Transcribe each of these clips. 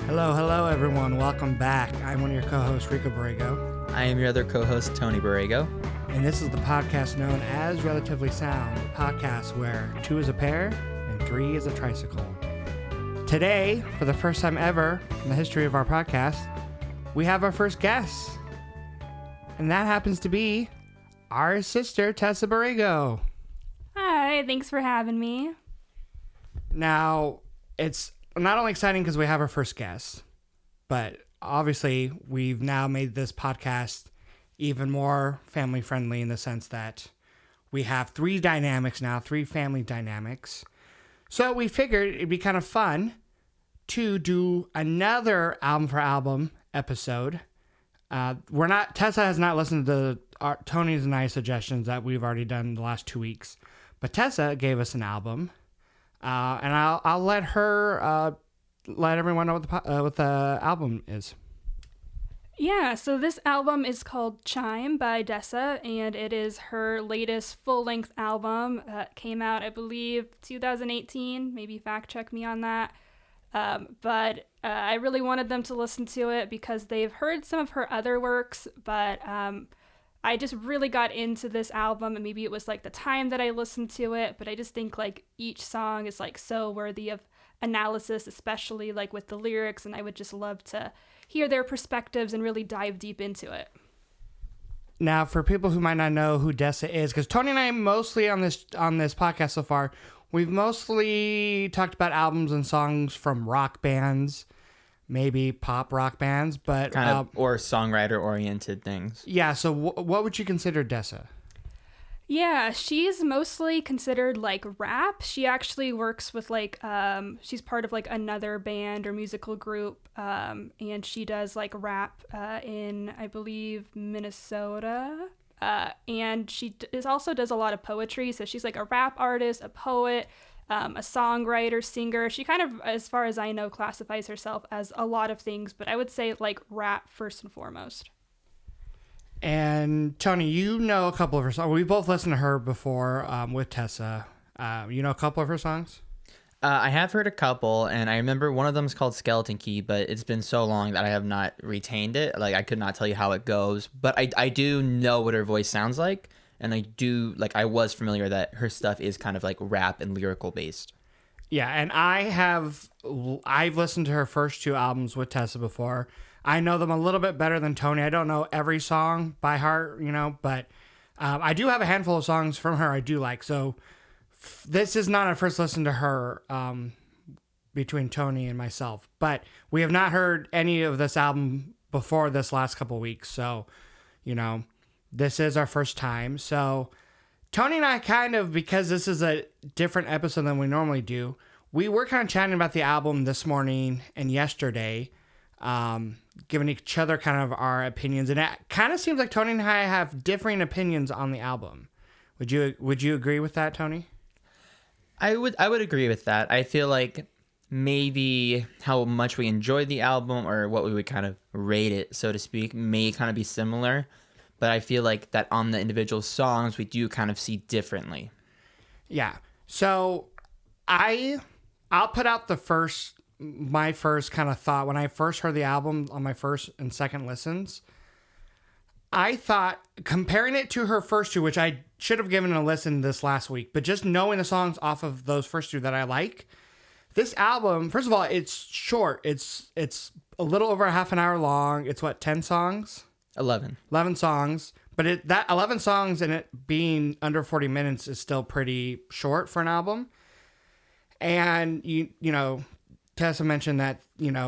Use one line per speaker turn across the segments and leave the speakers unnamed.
Hello, everyone. Welcome back. I'm one of your co-hosts, Rico Borrego.
I am your other co-host, Tony Borrego.
And this is the podcast known as Relatively Sound, a podcast where 2 is a pair and 3 is a tricycle. Today, for the first time ever in the history of our podcast, we have our first guest. And that happens to be our sister, Tessa Borrego.
Hi, thanks for having me.
Now, it's not only exciting because we have our first guest, but obviously we've now made this podcast even more family friendly in the sense that we have 3 dynamics now, 3 family dynamics. So we figured it'd be kind of fun to do another album for album episode. Tessa has not listened to Tony's and I's suggestions that we've already done the last 2 weeks, but Tessa gave us an album. And I'll let her let everyone know what the album is.
Yeah, so this album is called Chime by Dessa, and it is her latest full-length album that came out, I believe, 2018. Maybe fact check me on that. But I really wanted them to listen to it because they've heard some of her other works, but I just really got into this album, and maybe it was like the time that I listened to it, but I just think like each song is like so worthy of analysis, especially like with the lyrics, and I would just love to hear their perspectives and really dive deep into it.
Now, for people who might not know who Dessa is, because Tony and I mostly on this podcast so far, we've mostly talked about albums and songs from rock bands, maybe pop rock bands, but
kind of or songwriter-oriented things.
Yeah, so what would you consider Dessa?
Yeah, she's mostly considered like rap. She actually works with like, she's part of like another band or musical group, and she does like rap in, I believe, Minnesota. And she also does a lot of poetry, so she's like a rap artist, a poet, a songwriter, singer. She kind of, as far as I know, classifies herself as a lot of things, but I would say like rap first and foremost.
And Tony, you know a couple of her songs. We both listened to her before with Tessa. You know a couple of her songs?
I have heard a couple, and I remember one of them is called Skeleton Key, but it's been so long that I have not retained it. Like, I could not tell you how it goes, but I do know what her voice sounds like, and I was familiar that her stuff is kind of like rap and lyrical based.
Yeah, and I've listened to her first 2 albums with Tessa before. I know them a little bit better than Tony. I don't know every song by heart, but I do have a handful of songs from her I do like. So this is not a first listen to her between Tony and myself. But we have not heard any of this album before this last couple of weeks. So, this is our first time. So Tony and I kind of, because this is a different episode than we normally do, we were kind of chatting about the album this morning and yesterday, giving each other kind of our opinions, and it kind of seems like Tony and I have differing opinions on the album. Would you agree with that, Tony?
I would agree with that. I feel like maybe how much we enjoyed the album or what we would kind of rate it, so to speak, may kind of be similar, but I feel like that on the individual songs we do kind of see differently. Yeah.
So I'll put out my first kind of thought. When I first heard the album on my first and second listens, I thought, comparing it to her first 2, which I should have given a listen this last week, but just knowing the songs off of those first 2 that I like, this album, first of all, it's short. It's a little over a half an hour long. It's 10 songs?
11 songs,
but that 11 songs and it being under 40 minutes is still pretty short for an album. And you know, Tessa mentioned that,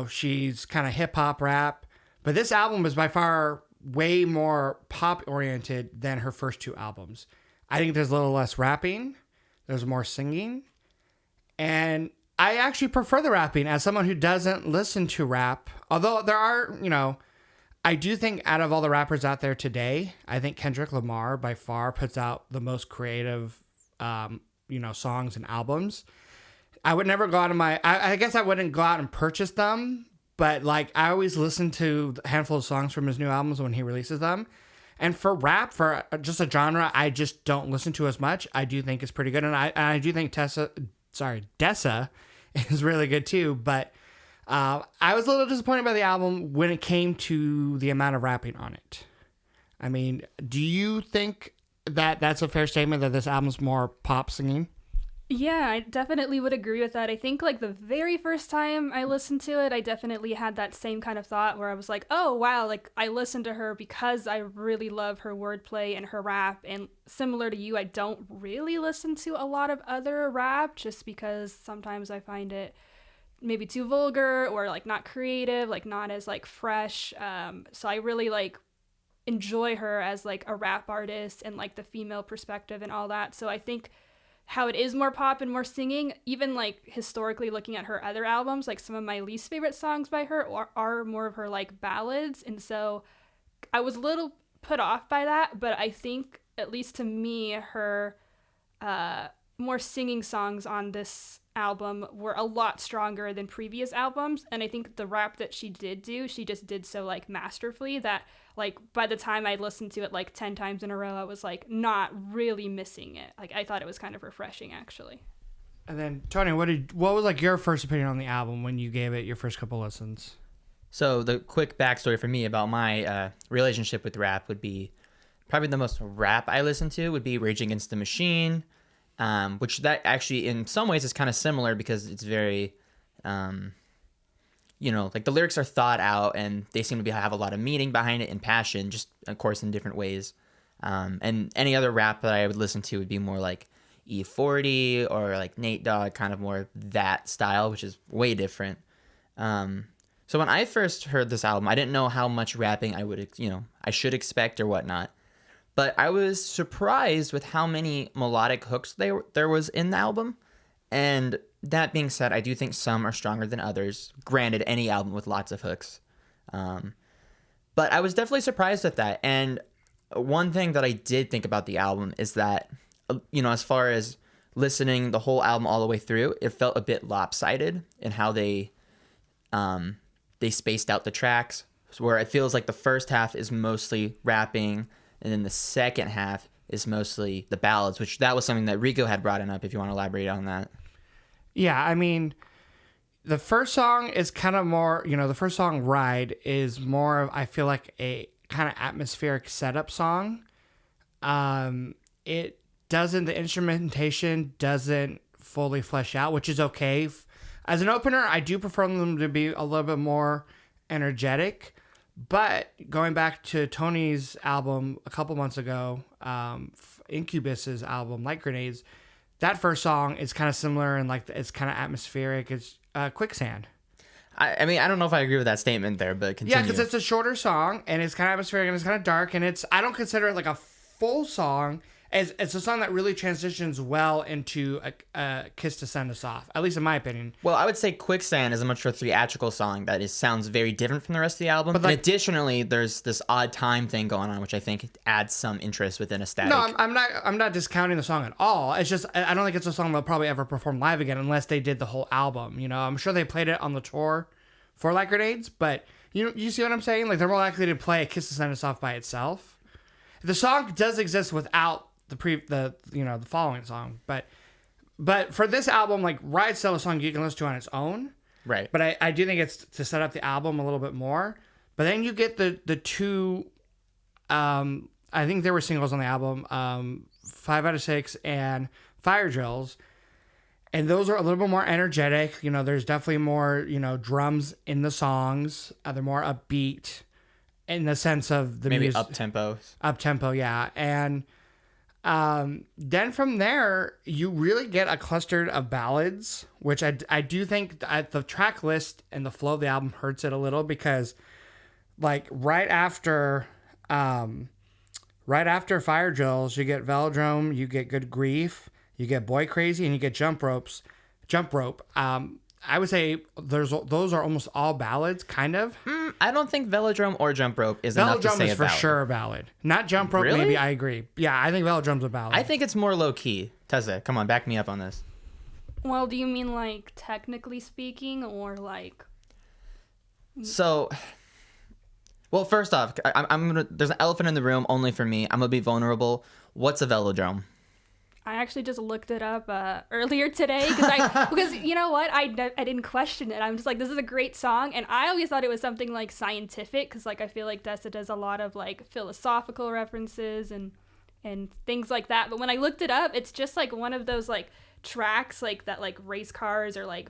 she's kind of hip hop rap, but this album is by far way more pop oriented than her first 2 albums. I think there's a little less rapping. There's more singing. And I actually prefer the rapping as someone who doesn't listen to rap. Although there are, I do think out of all the rappers out there today, I think Kendrick Lamar by far puts out the most creative, songs and albums. I would never go out of I guess I wouldn't go out and purchase them, but like I always listen to a handful of songs from his new albums when he releases them. And for rap, for just a genre I just don't listen to as much, I do think it's pretty good. And I do think Dessa is really good too. But I was a little disappointed by the album when it came to the amount of rapping on it. I mean, do you think that that's a fair statement that this album's more pop singing?
Yeah, I definitely would agree with that. I think like the very first time I listened to it, I definitely had that same kind of thought where I was like, oh, wow, like I listened to her because I really love her wordplay and her rap. And similar to you, I don't really listen to a lot of other rap just because sometimes I find it maybe too vulgar or like not creative, like not as like fresh. So I really like enjoy her as like a rap artist and like the female perspective and all that. So I think how it is more pop and more singing, even like historically looking at her other albums, like some of my least favorite songs by her are more of her like ballads. And so I was a little put off by that, but I think at least to me, her more singing songs on this album were a lot stronger than previous albums. And I think the rap that she did do, she just did so like masterfully that like by the time I listened to it like 10 times in a row, I was like not really missing it. Like I thought it was kind of refreshing actually.
And then Tony, what was like your first opinion on the album when you gave it your first couple listens?
So the quick backstory for me about my relationship with rap would be probably the most rap I listen to would be Rage Against the Machine, which that actually in some ways is kind of similar because it's very, like the lyrics are thought out and they seem to have a lot of meaning behind it and passion, just of course in different ways. And any other rap that I would listen to would be more like E40 or like Nate Dogg, kind of more that style, which is way different. So when I first heard this album, I didn't know how much rapping I should expect or whatnot. But I was surprised with how many melodic hooks there was in the album. And that being said, I do think some are stronger than others. Granted, any album with lots of hooks. But I was definitely surprised at that. And one thing that I did think about the album is that, as far as listening the whole album all the way through, it felt a bit lopsided in how they spaced out the tracks. Where it feels like the first half is mostly rapping, and then the second half is mostly the ballads, which that was something that Rico had brought up, if you want to elaborate on that.
Yeah, I mean, the first song is kind of more, the first song, Ride, is more of, I feel like, a kind of atmospheric setup song. The instrumentation doesn't fully flesh out, which is okay. As an opener, I do prefer them to be a little bit more energetic. But going back to Tony's album a couple months ago, Incubus's album, Light Grenades, that first song is kind of similar and like it's kind of atmospheric. It's Quicksand.
I mean, I don't know if I agree with that statement there, but continue.
Yeah, because it's a shorter song and it's kind of atmospheric and it's kind of dark and I don't consider it like a full song. It's a song that really transitions well into a Kiss to Send Us Off, at least in my opinion.
Well, I would say Quicksand is a much more theatrical song that sounds very different from the rest of the album. But and additionally, there's this odd time thing going on, which I think adds some interest within a static.
No, I'm not discounting the song at all. It's just I don't think it's a song they'll probably ever perform live again unless they did the whole album. I'm sure they played it on the tour for Light Grenades, but you see what I'm saying? Like they're more likely to play a Kiss to Send Us Off by itself. The song does exist without the following song, but for this album, like Ride's still a song you can listen to on its own,
right?
But I do think it's to set up the album a little bit more. But then you get the two, I think there were singles on the album, 5 Out of 6 and Fire Drills, and those are a little bit more energetic. There's definitely more drums in the songs. They're more upbeat in the sense of the
maybe
music. Up tempo, yeah, and. Then from there, you really get a cluster of ballads, which I do think the track list and the flow of the album hurts it a little because, like right after Fire Drills, you get Velodrome, you get Good Grief, you get Boy Crazy, and you get Jump Rope. I would say those are almost all ballads, kind of.
I don't think Velodrome or Jump Rope is enough to say a ballad.
Velodrome is for sure a ballad. Not Jump Rope,
really?
Maybe, I agree. Yeah, I think Velodrome's a ballad.
I think it's more low-key. Tessa, come on, back me up on this.
Well, do you mean like technically speaking or like...
So, well, first off, there's an elephant in the room only for me. I'm going to be vulnerable. What's a velodrome?
I actually just looked it up earlier today because you know what, I didn't question it. I'm just like, this is a great song, and I always thought it was something like scientific because like I feel like Dessa does a lot of like philosophical references and things like that. But when I looked it up, it's just like one of those like tracks like that like race cars or like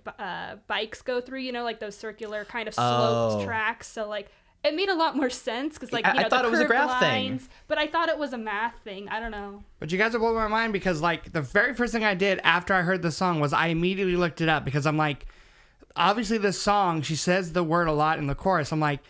bikes go through, you know, like those circular kind of sloped tracks. So like it made a lot more sense because, like, you know,
I thought
the
it was a graph
lines,
thing.
but I thought it was a math thing. I don't know.
But you guys are blowing my mind because, like, the very first thing I did after I heard the song was I immediately looked it up because I'm like, obviously this song, she says the word a lot in the chorus. I'm like,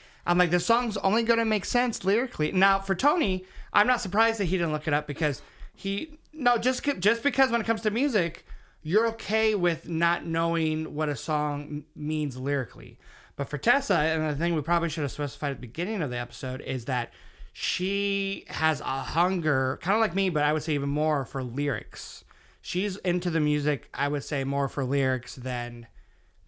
this song's only going to make sense lyrically. Now, for Tony, I'm not surprised that he didn't look it up because just because when it comes to music, you're okay with not knowing what a song means lyrically. But for Tessa, and the thing we probably should have specified at the beginning of the episode is that she has a hunger, kind of like me, but I would say even more for lyrics. She's into the music, I would say, more for lyrics than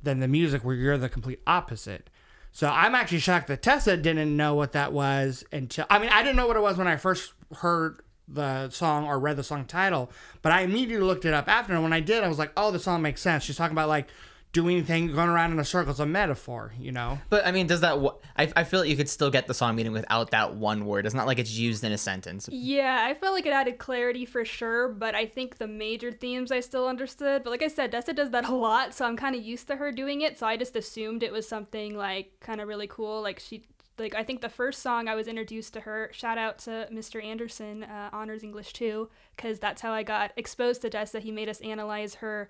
the music, where you're the complete opposite. So I'm actually shocked that Tessa didn't know what that was until... I mean, I didn't know what it was when I first heard the song or read the song title, but I immediately looked it up after, and when I did, I was like, oh, the song makes sense. She's talking about, like, doing things, going around in a circle. It's a metaphor, you know?
But, I mean, does that... I feel like you could still get the song meaning without that one word. It's not like it's used in a sentence.
Yeah, I felt like it added clarity for sure, but I think the major themes I still understood. But like I said, Dessa does that a lot, so I'm kind of used to her doing it, so I just assumed it was something, like, kind of really cool. Like, I think the first song I was introduced to her, shout out to Mr. Anderson, Honors English 2, because that's how I got exposed to Dessa. He made us analyze her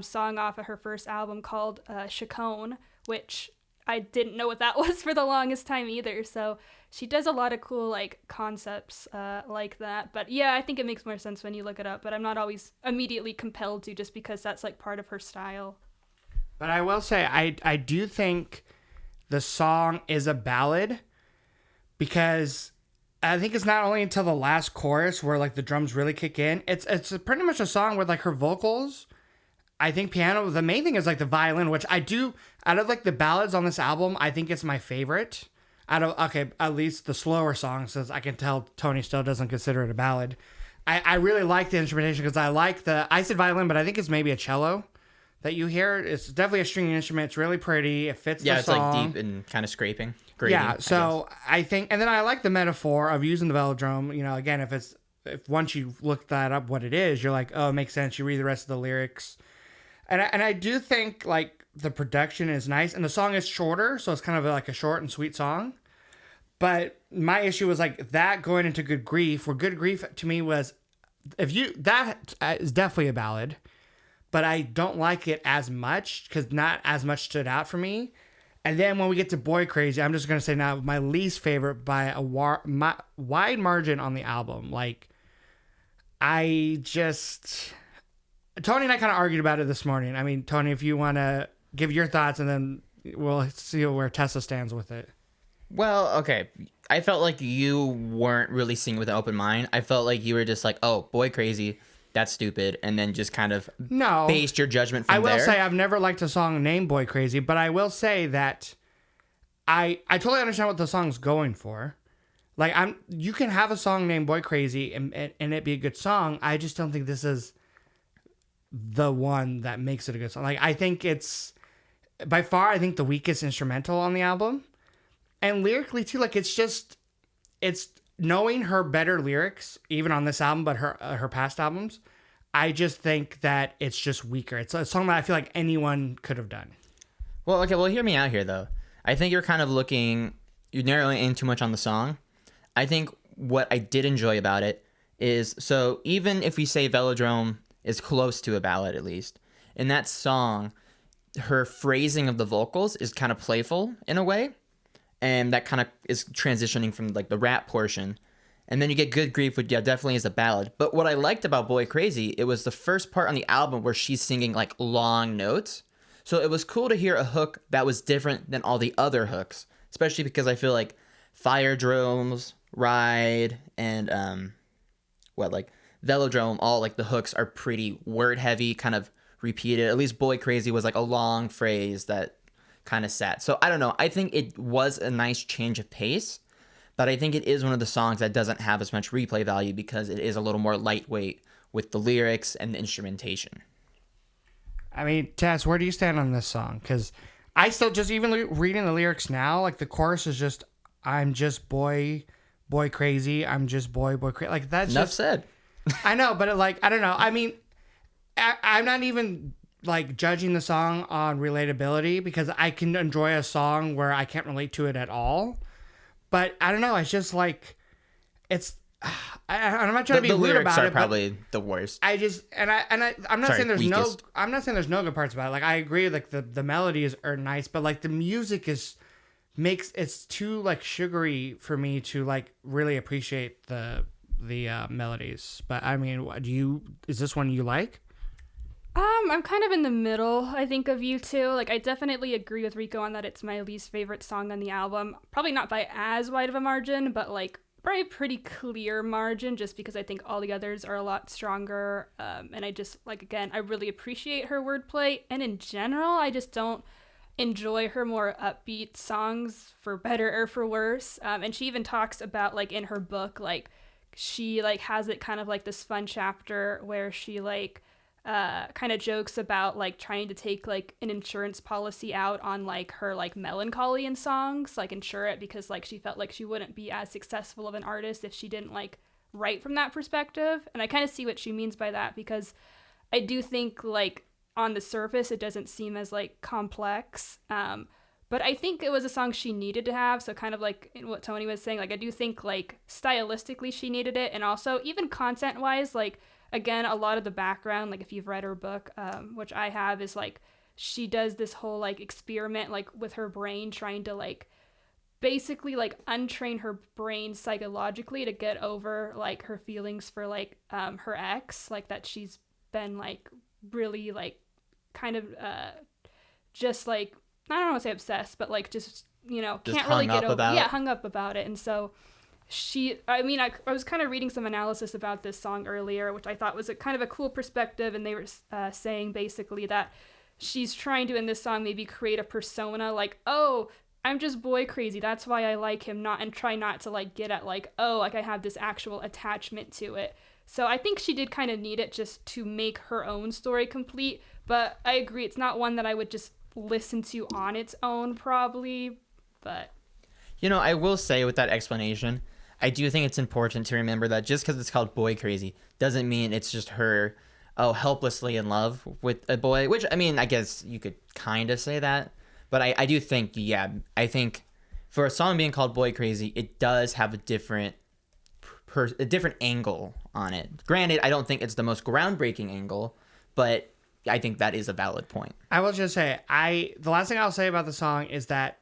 song off of her first album called Chacon, which I didn't know what that was for the longest time either. So she does a lot of cool like concepts like that. But yeah, I think it makes more sense when you look it up, but I'm not always immediately compelled to just because that's like part of her style.
But I will say, I do think the song is a ballad because I think it's not only until the last chorus where like the drums really kick in. It's pretty much a song with like her vocals. I think piano, the main thing is like the violin, which I do, out of like the ballads on this album, I think it's my favorite. At least the slower songs, since I can tell Tony still doesn't consider it a ballad. I really like the instrumentation because I said violin, but I think it's maybe a cello that you hear. It's definitely a stringed instrument. It's really pretty. It fits the song.
Yeah, it's like deep and kind of scraping. Grating,
yeah, so I think, and then I like the metaphor of using the velodrome. You know, again, if once you look that up what it is, you're like, oh, it makes sense. You read the rest of the lyrics. And I do think, like, the production is nice. And the song is shorter, so it's kind of like a short and sweet song. But my issue was, like, that going into Good Grief, where Good Grief to me was, that is definitely a ballad. But I don't like it as much, because not as much stood out for me. And then when we get to Boy Crazy, I'm just going to say now, my least favorite by a wide margin on the album. Like, Tony and I kind of argued about it this morning. I mean, Tony, if you want to give your thoughts, and then we'll see where Tessa stands with it.
Well, okay. I felt like you weren't really seeing it with an open mind. I felt like you were just like, oh, Boy Crazy, that's stupid, and then just kind of based your judgment from there.
I will say I've never liked a song named Boy Crazy, but I will say that I totally understand what the song's going for. Like, you can have a song named Boy Crazy and it be a good song. I just don't think this is the one that makes it a good song. Like, I think it's by far, I think, the weakest instrumental on the album. And lyrically too, like, it's knowing her better lyrics, even on this album, but her past albums, I just think that it's just weaker. It's a song that I feel like anyone could have done.
Well, okay, well, hear me out here, though. I think you're narrowing in too much on the song. I think what I did enjoy about it is, so even if we say Velodrome is close to a ballad, at least, in that song, her phrasing of the vocals is kind of playful in a way, and that kind of is transitioning from like the rap portion, and then you get Good Grief, which definitely is a ballad. But what I liked about Boy Crazy, it was the first part on the album where she's singing like long notes, so it was cool to hear a hook that was different than all the other hooks, especially because I feel like Fire Drones, Ride, and Velodrome, all like the hooks are pretty word heavy, kind of repeated. At least Boy Crazy was like a long phrase that kind of sat. So I don't know. I think it was a nice change of pace, but I think it is one of the songs that doesn't have as much replay value because it is a little more lightweight, with the lyrics and the instrumentation.
I mean, Tess, where do you stand on this song? Because I still just even reading the lyrics now, like the chorus is just, I'm just boy crazy. I'm just boy crazy. Like that's
Enough
just
said.
I know, but like I don't know. I mean, I'm not even like judging the song on relatability because I can enjoy a song where I can't relate to it at all. But I don't know. It's just like it's. I'm not trying to be
The
rude
lyrics
about
are
it,
probably the worst.
I just I'm not
Sorry,
saying there's
weakest.
I'm not saying there's no good parts about it. Like I agree, like the melodies are nice, but like the music makes it's too like sugary for me to like really appreciate the melodies. But I mean, is this one you like?
I'm kind of in the middle, I think, of you two. Like, I definitely agree with Rico on that it's my least favorite song on the album. Probably not by as wide of a margin, but like by a pretty clear margin, just because I think all the others are a lot stronger. And I just, like, again, I really appreciate her wordplay. And in general, I just don't enjoy her more upbeat songs, for better or for worse. And she even talks about, like, in her book, like, she, like, has it kind of like this fun chapter where she, like, kind of jokes about like trying to take like an insurance policy out on like her like melancholy in songs, like insure it because like she felt like she wouldn't be as successful of an artist if she didn't like write from that perspective. And I kind of see what she means by that, because I do think like on the surface it doesn't seem as like complex, but I think it was a song she needed to have. So kind of like in what Tony was saying, like I do think like stylistically she needed it, and also even content wise, like again, a lot of the background, like if you've read her book, which I have, is like she does this whole like experiment like with her brain, trying to like basically like untrain her brain psychologically to get over like her feelings for like her ex, like that she's been like really like kind of just like, I don't want to say obsessed, but like just, you know,
Just
can't really get over
hung
up about it. And so I was kind of reading some analysis about this song earlier, which I thought was a kind of a cool perspective. And they were saying basically that she's trying to, in this song, maybe create a persona like, oh, I'm just boy crazy. That's why I like him, and try not to like get at like, oh, like I have this actual attachment to it. So I think she did kind of need it just to make her own story complete. But I agree, it's not one that I would just listen to on its own probably. But
You know, I will say with that explanation, I do think it's important to remember that just because it's called Boy Crazy doesn't mean it's just her, helplessly in love with a boy, which, I mean, I guess you could kind of say that. But I do think, I think for a song being called Boy Crazy, it does have a different angle on it. Granted, I don't think it's the most groundbreaking angle, but I think that is a valid point.
I will just say, the last thing I'll say about the song is that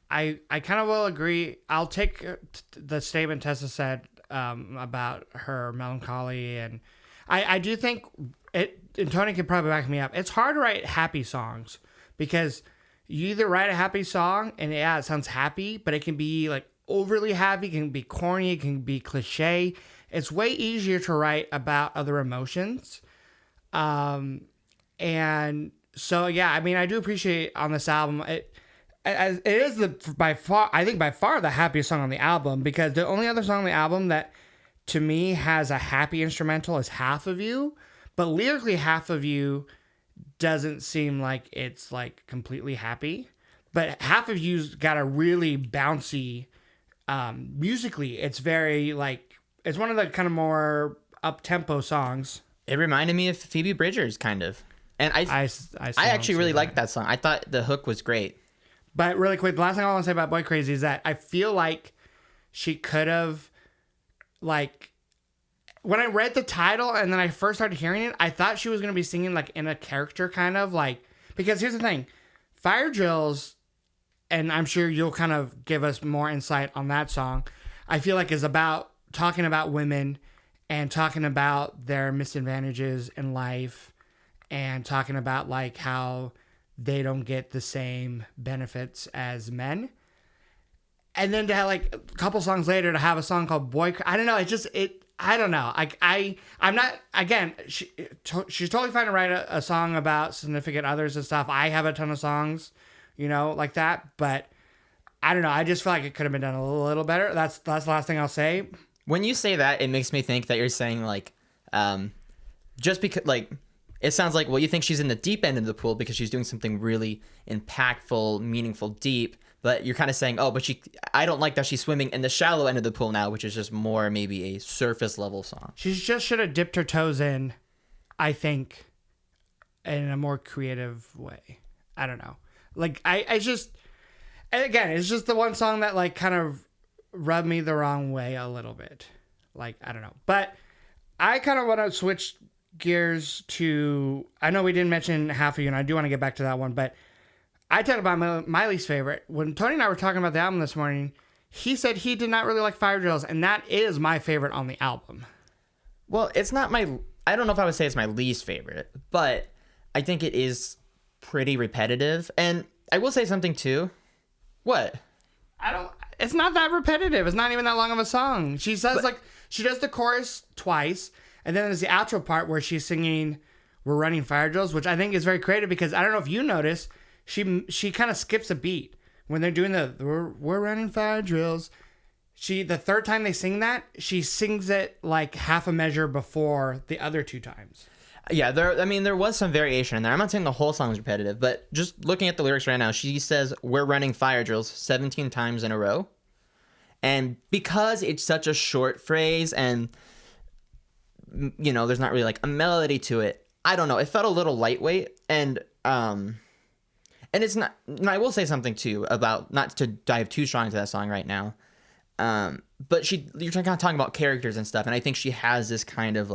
I kind of will agree. I'll take the statement Tessa said about her melancholy, and I do think it. And Tony can probably back me up. It's hard to write happy songs because you either write a happy song and it sounds happy, but it can be like overly happy, it can be corny, it can be cliche. It's way easier to write about other emotions, and so yeah. I mean, I do appreciate on this album it is by far the happiest song on the album, because the only other song on the album that to me has a happy instrumental is Half of You, but lyrically Half of You doesn't seem like it's like completely happy, but Half of You's got a really bouncy musically. It's very like, it's one of the kind of more up-tempo songs.
It reminded me of Phoebe Bridgers kind of, and I actually really liked that song. I thought the hook was great.
But really quick, the last thing I want to say about Boy Crazy is that I feel like she could have, like, when I read the title and then I first started hearing it, I thought she was going to be singing, like, in a character kind of, like, because here's the thing. Fire Drills, and I'm sure you'll kind of give us more insight on that song, I feel like is about talking about women and talking about their misadvantages in life and talking about, like, how they don't get the same benefits as men. And then to have like a couple songs later to have a song called Boy, I don't know. I don't know. I'm not, again, she's totally fine to write a song about significant others and stuff. I have a ton of songs, you know, like that, but I don't know. I just feel like it could have been done a little better. That's the last thing I'll say.
When you say that, it makes me think that you're saying like just because, like, it sounds like, well, you think she's in the deep end of the pool because she's doing something really impactful, meaningful, deep. But you're kind of saying, oh, but I don't like that she's swimming in the shallow end of the pool now, which is just more maybe a surface level song.
She just should have dipped her toes in, I think, in a more creative way. I don't know. Like, I just, and again, it's just the one song that, like, kind of rubbed me the wrong way a little bit. Like, I don't know. But I kind of want to switch gears to, I know we didn't mention Half of You, and I do want to get back to that one, but I talked about my least favorite. When Tony and I were talking about the album this morning, he said he did not really like Fire Drills, and that is my favorite on the album.
Well, it's not I don't know if I would say it's my least favorite, but I think it is pretty repetitive. And I will say something too. What? It's
not that repetitive. It's not even that long of a song. She says, she does the chorus twice, and then there's the outro part where she's singing We're Running Fire Drills, which I think is very creative because I don't know if you notice, she kind of skips a beat when they're doing we're running fire drills. The third time they sing that, she sings it like half a measure before the other two times.
Yeah, there was some variation in there. I'm not saying the whole song is repetitive, but just looking at the lyrics right now, she says we're running fire drills 17 times in a row. And because it's such a short phrase and there's not really like a melody to it, I don't know, it felt a little lightweight. And it's not, and I will say something too about, not to dive too strong into that song right now, but you're kind of talking about characters and stuff, and I think she has this kind of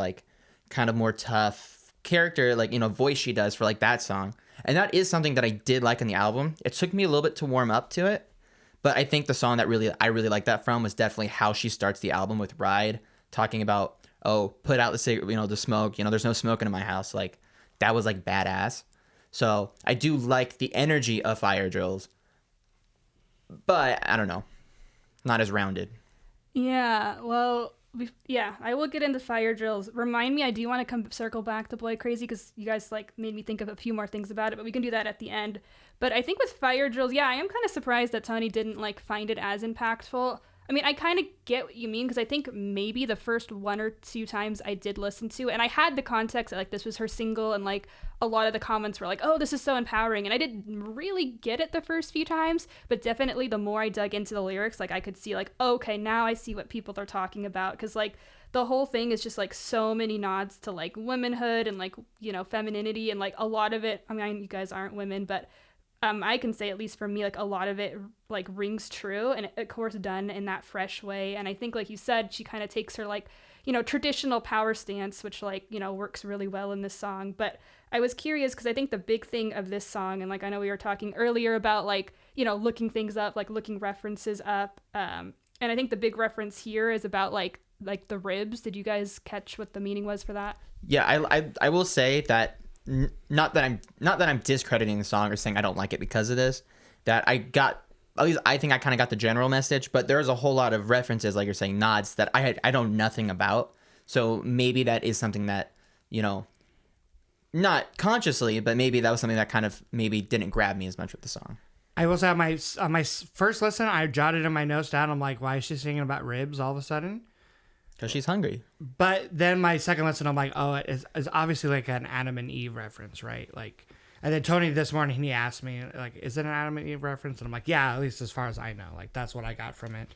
more tough character, voice she does for like that song, and that is something that I did like in the album. It took me a little bit to warm up to it, but I think the song that I really liked that from was definitely how she starts the album with Ride, talking about, oh, put out the smoke, there's no smoking in my house, like that was like badass. So I do like the energy of Fire Drills, but I don't know, not as rounded.
Yeah, well, I will get into Fire Drills. Remind me, I do want to circle back to Boy Crazy because you guys made me think of a few more things about it, but we can do that at the end. But I think with Fire Drills, I am kind of surprised that Tony didn't find it as impactful. I mean, I kind of get what you mean because I think maybe the first one or two times I did listen to, and I had the context that this was her single, and a lot of the comments were like, oh, this is so empowering, and I didn't really get it the first few times, but definitely the more I dug into the lyrics, I could see okay, now I see what people are talking about, because the whole thing is just so many nods to womanhood and femininity, and a lot of it, I mean, you guys aren't women, but I can say, at least for me, a lot of it rings true, and of course done in that fresh way. And I think, like you said, she kind of takes her traditional power stance, which works really well in this song. But I was curious because I think the big thing of this song, and I know we were talking earlier about looking things up, looking references up, and I think the big reference here is about the ribs. Did you guys catch what the meaning was for that?
Yeah, I will say that. Not that I'm discrediting the song or saying I don't like it because of this, that I got, at least I think I kind of got the general message, but there's a whole lot of references, like you're saying, nods that I know nothing about. So maybe that is something that, not consciously, but maybe that was something that kind of maybe didn't grab me as much with the song.
I will say on my first listen, I jotted in my notes down. I'm like, why is she singing about ribs all of a sudden?
Because she's hungry.
But then my second listen, I'm like, oh, it's obviously an Adam and Eve reference, right? And then Tony this morning, he asked me, is it an Adam and Eve reference? And I'm like, yeah, at least as far as I know. That's what I got from it.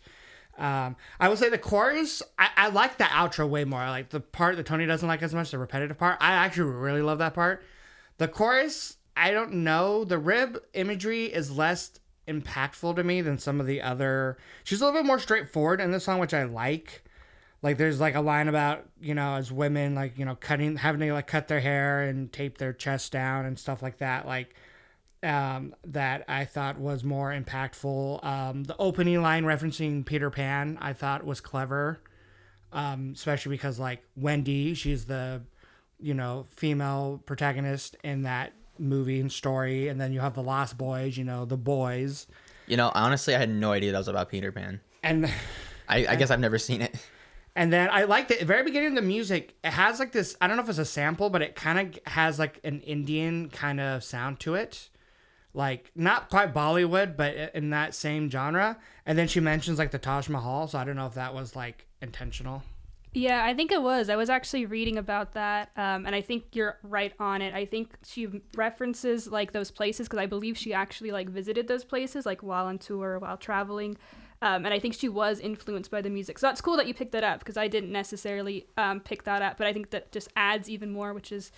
I will say the chorus, I like the outro way more. I like the part that Tony doesn't like as much, the repetitive part. I actually really love that part. The chorus, I don't know. The rib imagery is less impactful to me than some of the other. She's a little bit more straightforward in this song, which I like. There's a line about, as women, having to cut their hair and tape their chest down and stuff like that. That I thought was more impactful. The opening line referencing Peter Pan, I thought was clever. Especially because Wendy, she's the, female protagonist in that movie and story. And then you have the Lost Boys, the boys.
Honestly, I had no idea that was about Peter Pan.
And
I guess I've never seen it.
And then I liked it. At the very beginning of the music, it has this, I don't know if it's a sample, but it kind of has an Indian kind of sound to it. Not quite Bollywood, but in that same genre. And then she mentions the Taj Mahal, so I don't know if that was intentional.
Yeah, I think it was. I was actually reading about that, and I think you're right on it. I think she references like those places because I believe she actually like visited those places like while on tour, while traveling, and I think she was influenced by the music. So that's cool that you picked that up because I didn't necessarily pick that up, but I think that just adds even more, which is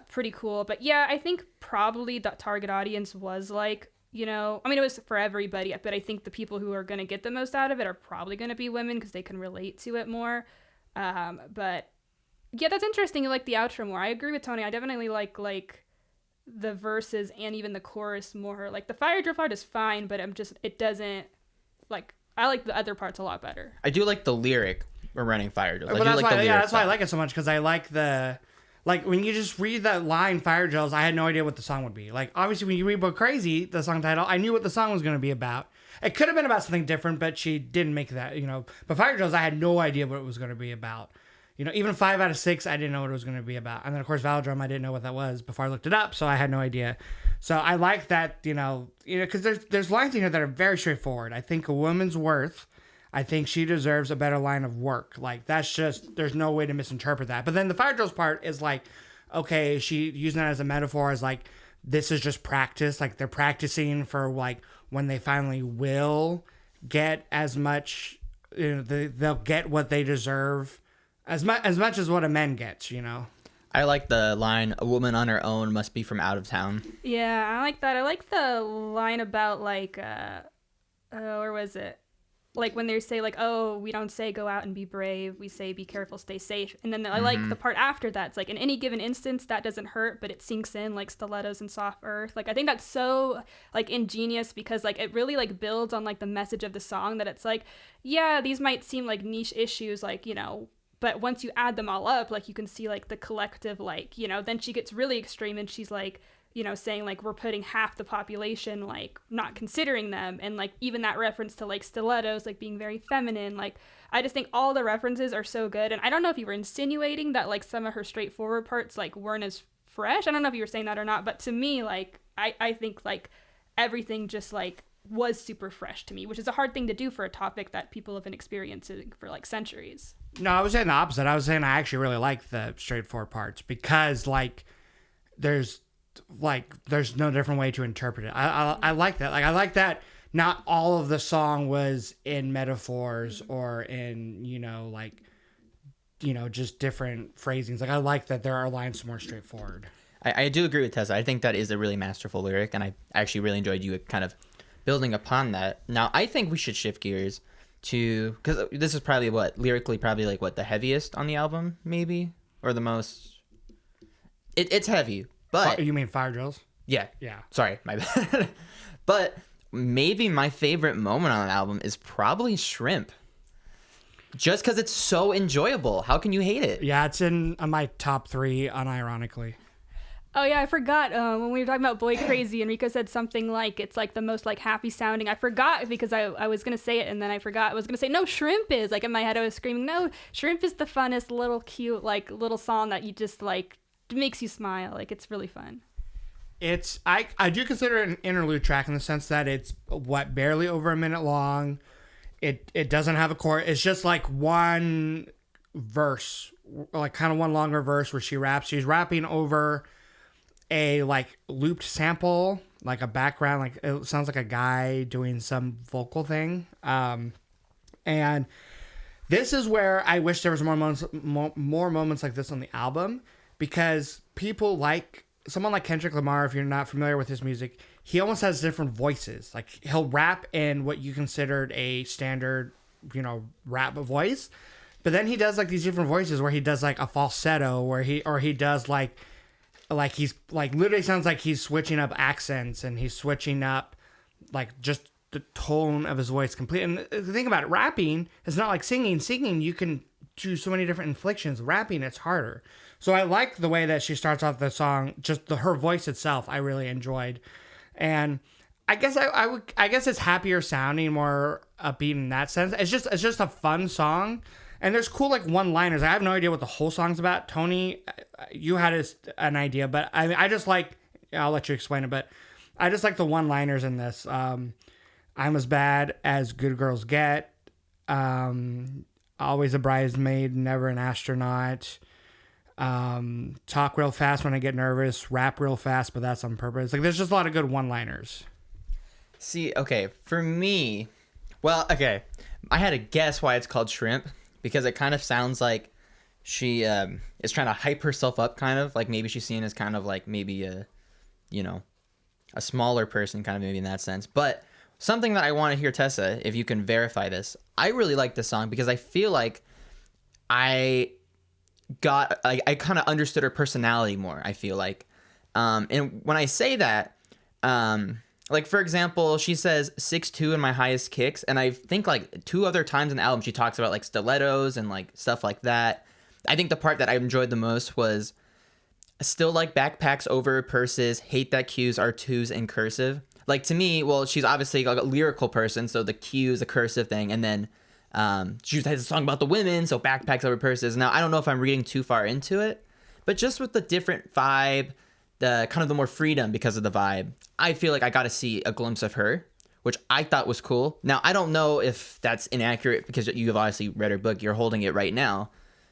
pretty cool. But yeah, I think probably the target audience was like, I mean, it was for everybody, but I think the people who are going to get the most out of it are probably going to be women because they can relate to it more. But yeah, that's interesting. You like the outro more. I agree with Tony. I definitely like the verses and even the chorus more. Like the fire drill part is fine, but it doesn't like, I like the other parts a lot better.
I do like the lyric "We're running fire drills."
But that's why I like it so much because I like like when you just read that line "fire drills," I had no idea what the song would be. Like obviously when you read "But Crazy," the song title, I knew what the song was going to be about. It could have been about something different, but she didn't make that, But Fire Drills, I had no idea what it was going to be about. Even 5 out of 6, I didn't know what it was going to be about. And then, of course, Valodrome, I didn't know what that was before I looked it up, so I had no idea. So I like that, because there's lines in here that are very straightforward. I think a woman's worth, I think she deserves a better line of work. Like, that's just, there's no way to misinterpret that. But then the Fire Drills part is like, okay, she using that as a metaphor as like, this is just practice. Like, they're practicing for, like, when they finally will get as much, they'll get what they deserve as much as what a man gets,
I like the line, "A woman on her own must be from out of town."
Yeah, I like that. I like the line about like, where was it? Like when they say like, oh, we don't say go out and be brave. We say be careful, stay safe. And then I like the part after that. It's like in any given instance, that doesn't hurt, but it sinks in like stilettos and soft earth. Like I think that's so like ingenious because like it really like builds on like the message of the song that it's like, yeah, these might seem like niche issues, like, but once you add them all up, like you can see like the collective, like, then she gets really extreme and she's like, saying like we're putting half the population, like not considering them. And like even that reference to like stilettos, like being very feminine, like I just think all the references are so good. And I don't know if you were insinuating that like some of her straightforward parts like weren't as fresh. I don't know if you were saying that or not, but to me, like I think like everything just like was super fresh to me, which is a hard thing to do for a topic that people have been experiencing for like centuries.
No, I was saying the opposite. I was saying I actually really like the straightforward parts because like there's no different way to interpret it. I like that. Like I like that not all of the song was in metaphors or in, just different phrasings. Like I like that there are lines more straightforward.
I do agree with Tessa. I think that is a really masterful lyric, and I actually really enjoyed you kind of building upon that. Now, I think we should shift gears to, because this is probably lyrically probably like the heaviest on the album, maybe, or the most. It's heavy, but
You mean Fire Drills?
Yeah.
Yeah.
Sorry, my bad. But maybe my favorite moment on the album is probably Shrimp. Just because it's so enjoyable. How can you hate it?
Yeah, it's in my top 3, unironically.
Oh yeah, I forgot when we were talking about Boy Crazy and Rico said something like it's like the most like happy sounding. I forgot because I was gonna say it and then I forgot. I was gonna say no, Shrimp is, like in my head I was screaming no, Shrimp is the funnest little cute like little song that you just like makes you smile. Like it's really fun.
It's I do consider it an interlude track in the sense that it's barely over a minute long. It doesn't have a chorus. It's just like one verse, like kind of one longer verse where she raps. She's rapping over a like looped sample, like a background, like it sounds like a guy doing some vocal thing. And this is where I wish there was more moments like this on the album, because people like someone like Kendrick Lamar, if you're not familiar with his music, he almost has different voices. Like he'll rap in what you considered a standard, rap voice, but then he does like these different voices where he does like a falsetto, where he does like he's like literally sounds like he's switching up accents and he's switching up like just the tone of his voice completely. And the thing about it, rapping is not like singing. Singing, you can do so many different inflections. Rapping, it's harder. So I like the way that she starts off the song, just her voice itself, I really enjoyed. And I guess I guess it's happier sounding, more upbeat in that sense. It's just a fun song. And there's cool like one-liners. I have no idea what the whole song's about. Tony, you had an idea, but I just like, I'll let you explain it, but I just like the one-liners in this. I'm as bad as good girls get. Always a bridesmaid, never an astronaut. Talk real fast when I get nervous, rap real fast, but that's on purpose. Like, there's just a lot of good one-liners.
See, okay, for me, well, okay, I had to guess why it's called Shrimp, because it kind of sounds like she is trying to hype herself up, kind of, like maybe she's seen as kind of like maybe a, you know, a smaller person, kind of maybe in that sense. But something that I want to hear, Tessa, if you can verify this, I really like this song because I feel like I kind of understood her personality more, I feel like. And when I say that, like, for example, she says 6'2" in my highest kicks. And I think like 2 other times in the album, she talks about like stilettos and like stuff like that. I think the part that I enjoyed the most was still like backpacks over purses, hate that Q's are 2s in cursive. Like, to me, well, she's obviously like a lyrical person. So the Q is a cursive thing. And then she has a song about the women, so backpacks over purses. Now, I don't know if I'm reading too far into it, but just with the different vibe, the kind of the more freedom because of the vibe, I feel like I got to see a glimpse of her, which I thought was cool. Now, I don't know if that's inaccurate because you have obviously read her book. You're holding it right now.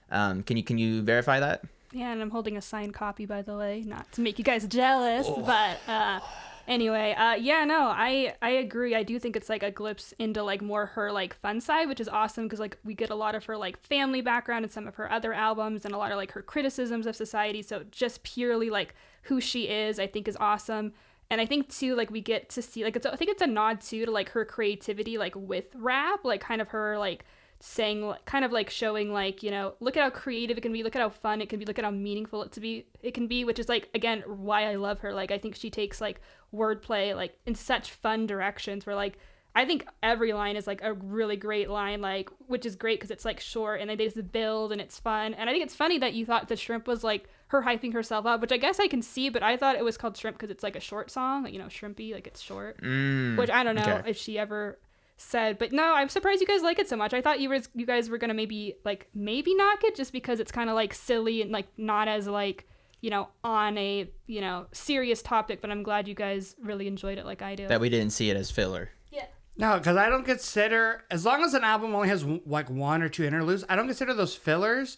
Can you verify that?
Yeah, and I'm holding a signed copy, by the way, not to make you guys jealous, but anyway, yeah, no, I agree. I do think it's like a glimpse into like more her like fun side, which is awesome because like we get a lot of her like family background in some of her other albums and a lot of like her criticisms of society. So just purely like who she is, I think is awesome. And I think too, like we get to see like I think it's a nod too to like her creativity, like with rap, like kind of her like saying, kind of like showing like, you know, look at how creative it can be, look at how fun it can be, look at how meaningful it can be, which is like, again, why I love her. Like, I think she takes like wordplay like in such fun directions where like I think every line is like a really great line, like, which is great because it's like short and they just build and it's fun. And I think it's funny that you thought the Shrimp was like her hyping herself up, which I guess I can see, but I thought it was called Shrimp because it's like a short song, like, you know, shrimpy, like it's short, which I don't know if she ever said, but no, I'm surprised you guys like it so much. I thought you guys were gonna maybe knock it just because it's kind of like silly and like not as like, you know, on a, you know, serious topic, but I'm glad you guys really enjoyed it like I do.
That we didn't see it as filler.
Yeah.
No, because I don't consider, as long as an album only has like 1 or 2 interludes, I don't consider those fillers,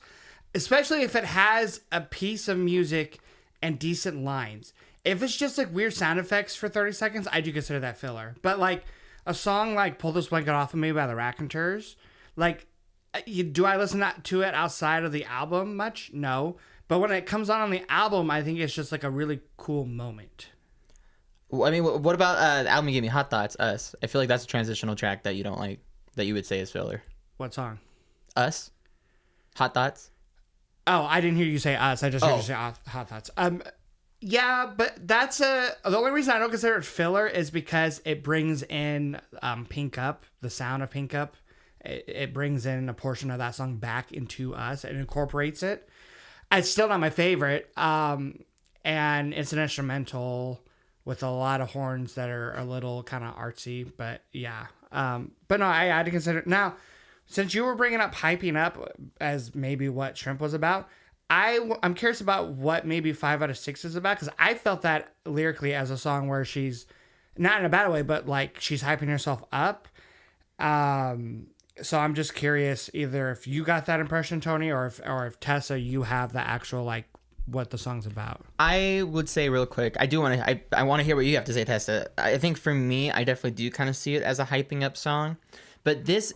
especially if it has a piece of music and decent lines. If it's just like weird sound effects for 30 seconds, I do consider that filler. But like a song like Pull This Blanket Off of Me by the Raconteurs, like, do I listen to it outside of the album much? No. But when it comes on the album, I think it's just like a really cool moment.
I mean, what about the album you gave me, Hot Thoughts, Us? I feel like that's a transitional track that you don't like, that you would say is filler.
What song?
Us? Hot Thoughts?
Oh, I didn't hear you say Us. I just heard you say Hot Thoughts. Yeah, but that's the only reason I don't consider it filler is because it brings in Pink Up, the sound of Pink Up. It brings in a portion of that song back into Us and incorporates it. It's still not my favorite. And it's an instrumental with a lot of horns that are a little kind of artsy, but yeah. But no, I had to consider. Now, since you were bringing up hyping up as maybe what Shrimp was about, I'm curious about what maybe 5 out of 6 is about, because I felt that lyrically as a song where she's, not in a bad way, but like she's hyping herself up. So I'm just curious either if you got that impression, Tony, or if Tessa, you have the actual like what the song's about.
I would say real quick, I want to hear what you have to say, Tessa. I think for me, I definitely do kind of see it as a hyping up song, but this,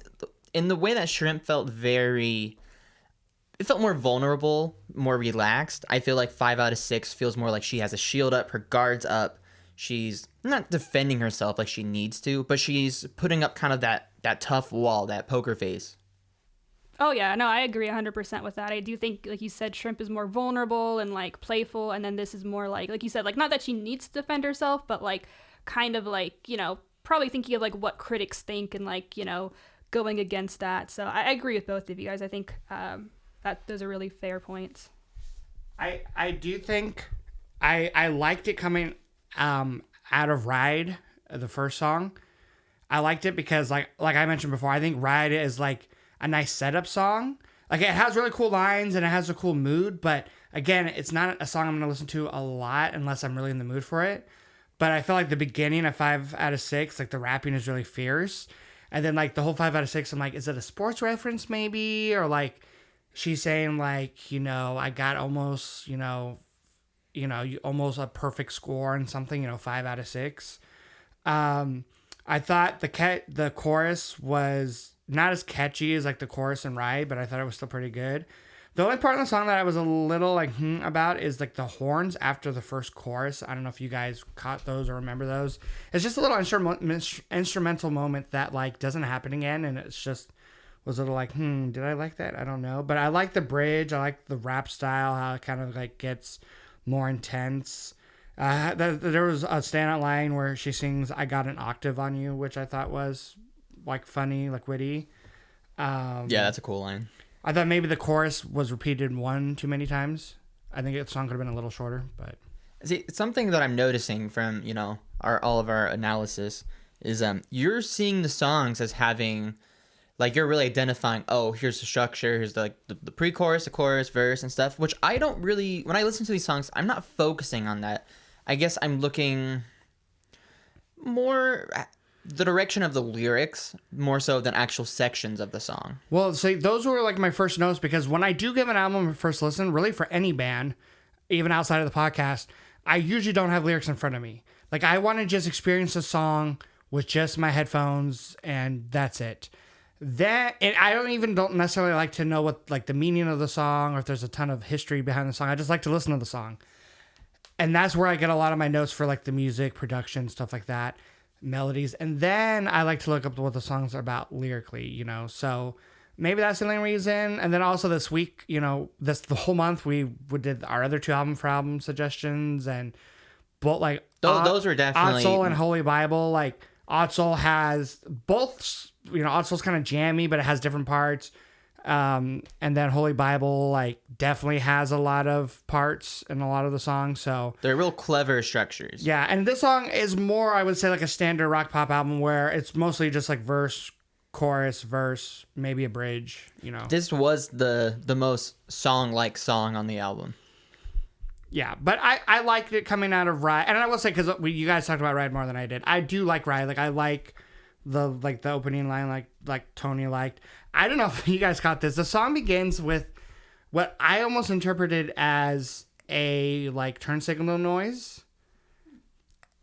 in the way that Shrimp felt it felt more vulnerable, more relaxed. I feel like 5 out of 6 feels more like she has a shield up, her guard's up. She's not defending herself like she needs to, but she's putting up kind of that tough wall, that poker face.
Oh yeah, no, I agree 100% with that. I do think, like you said, Shrimp is more vulnerable and like playful, and then this is more like you said, like not that she needs to defend herself, but like kind of like, you know, probably thinking of like what critics think and like, you know, going against that. So I agree with both of you guys. I think that those are really fair points.
I do think I liked it coming out of Ride, the first song. I liked it because like I mentioned before, I think Ride is like a nice setup song. Like it has really cool lines and it has a cool mood, but again, it's not a song I'm going to listen to a lot unless I'm really in the mood for it. But I felt like the beginning of 5 out of 6, like the rapping is really fierce. And then like the whole 5 out of 6, I'm like, is it a sports reference maybe? Or like she's saying like, I got almost, almost a perfect score on something, 5 out of 6. I thought the chorus was not as catchy as like the chorus in Ride, but I thought it was still pretty good. The only part of the song that I was a little like about is like the horns after the first chorus. I don't know if you guys caught those or remember those. It's just a little instrumental moment that like doesn't happen again, and it's just was a little like, did I like that? I don't know, but I like the bridge. I like the rap style, how it kind of like gets more intense. There was a standout line where she sings "I got an octave on you," which I thought was like funny, like witty.
Yeah, that's a cool line.
I thought maybe the chorus was repeated one too many times. I think the song could have been a little shorter, but
see, something that I'm noticing from all of our analysis is you're seeing the songs as having like you're really identifying. Oh, here's the structure. Here's the pre-chorus, the chorus, verse, and stuff. Which I don't really. When I listen to these songs, I'm not focusing on that. I guess I'm looking more the direction of the lyrics more so than actual sections of the song.
Well, see, those were like my first notes because when I do give an album a first listen, really for any band, even outside of the podcast, I usually don't have lyrics in front of me. Like I want to just experience the song with just my headphones and that's it. And I don't necessarily like to know what like the meaning of the song or if there's a ton of history behind the song. I just like to listen to the song. And that's where I get a lot of my notes for like the music, production, stuff like that, melodies. And then I like to look up what the songs are about lyrically, So maybe that's the only reason. And then also this week, the whole month we did our other 2 album suggestions and both like
those were definitely
Odd Soul and Holy Bible. Like Odd Soul has both, Odd Soul's kind of jammy, but it has different parts. And then Holy Bible like definitely has a lot of parts in a lot of the songs, so
they're real clever structures.
Yeah, and this song is more, I would say, like a standard rock pop album where it's mostly just like verse, chorus, verse, maybe a bridge.
This was the most song on the album.
Yeah, but I liked it coming out of Ride, and I will say because you guys talked about Ride more than I did. I do like Ride. Like I like the opening line, like Tony liked. I don't know if you guys caught this. The song begins with what I almost interpreted as a like turn signal noise.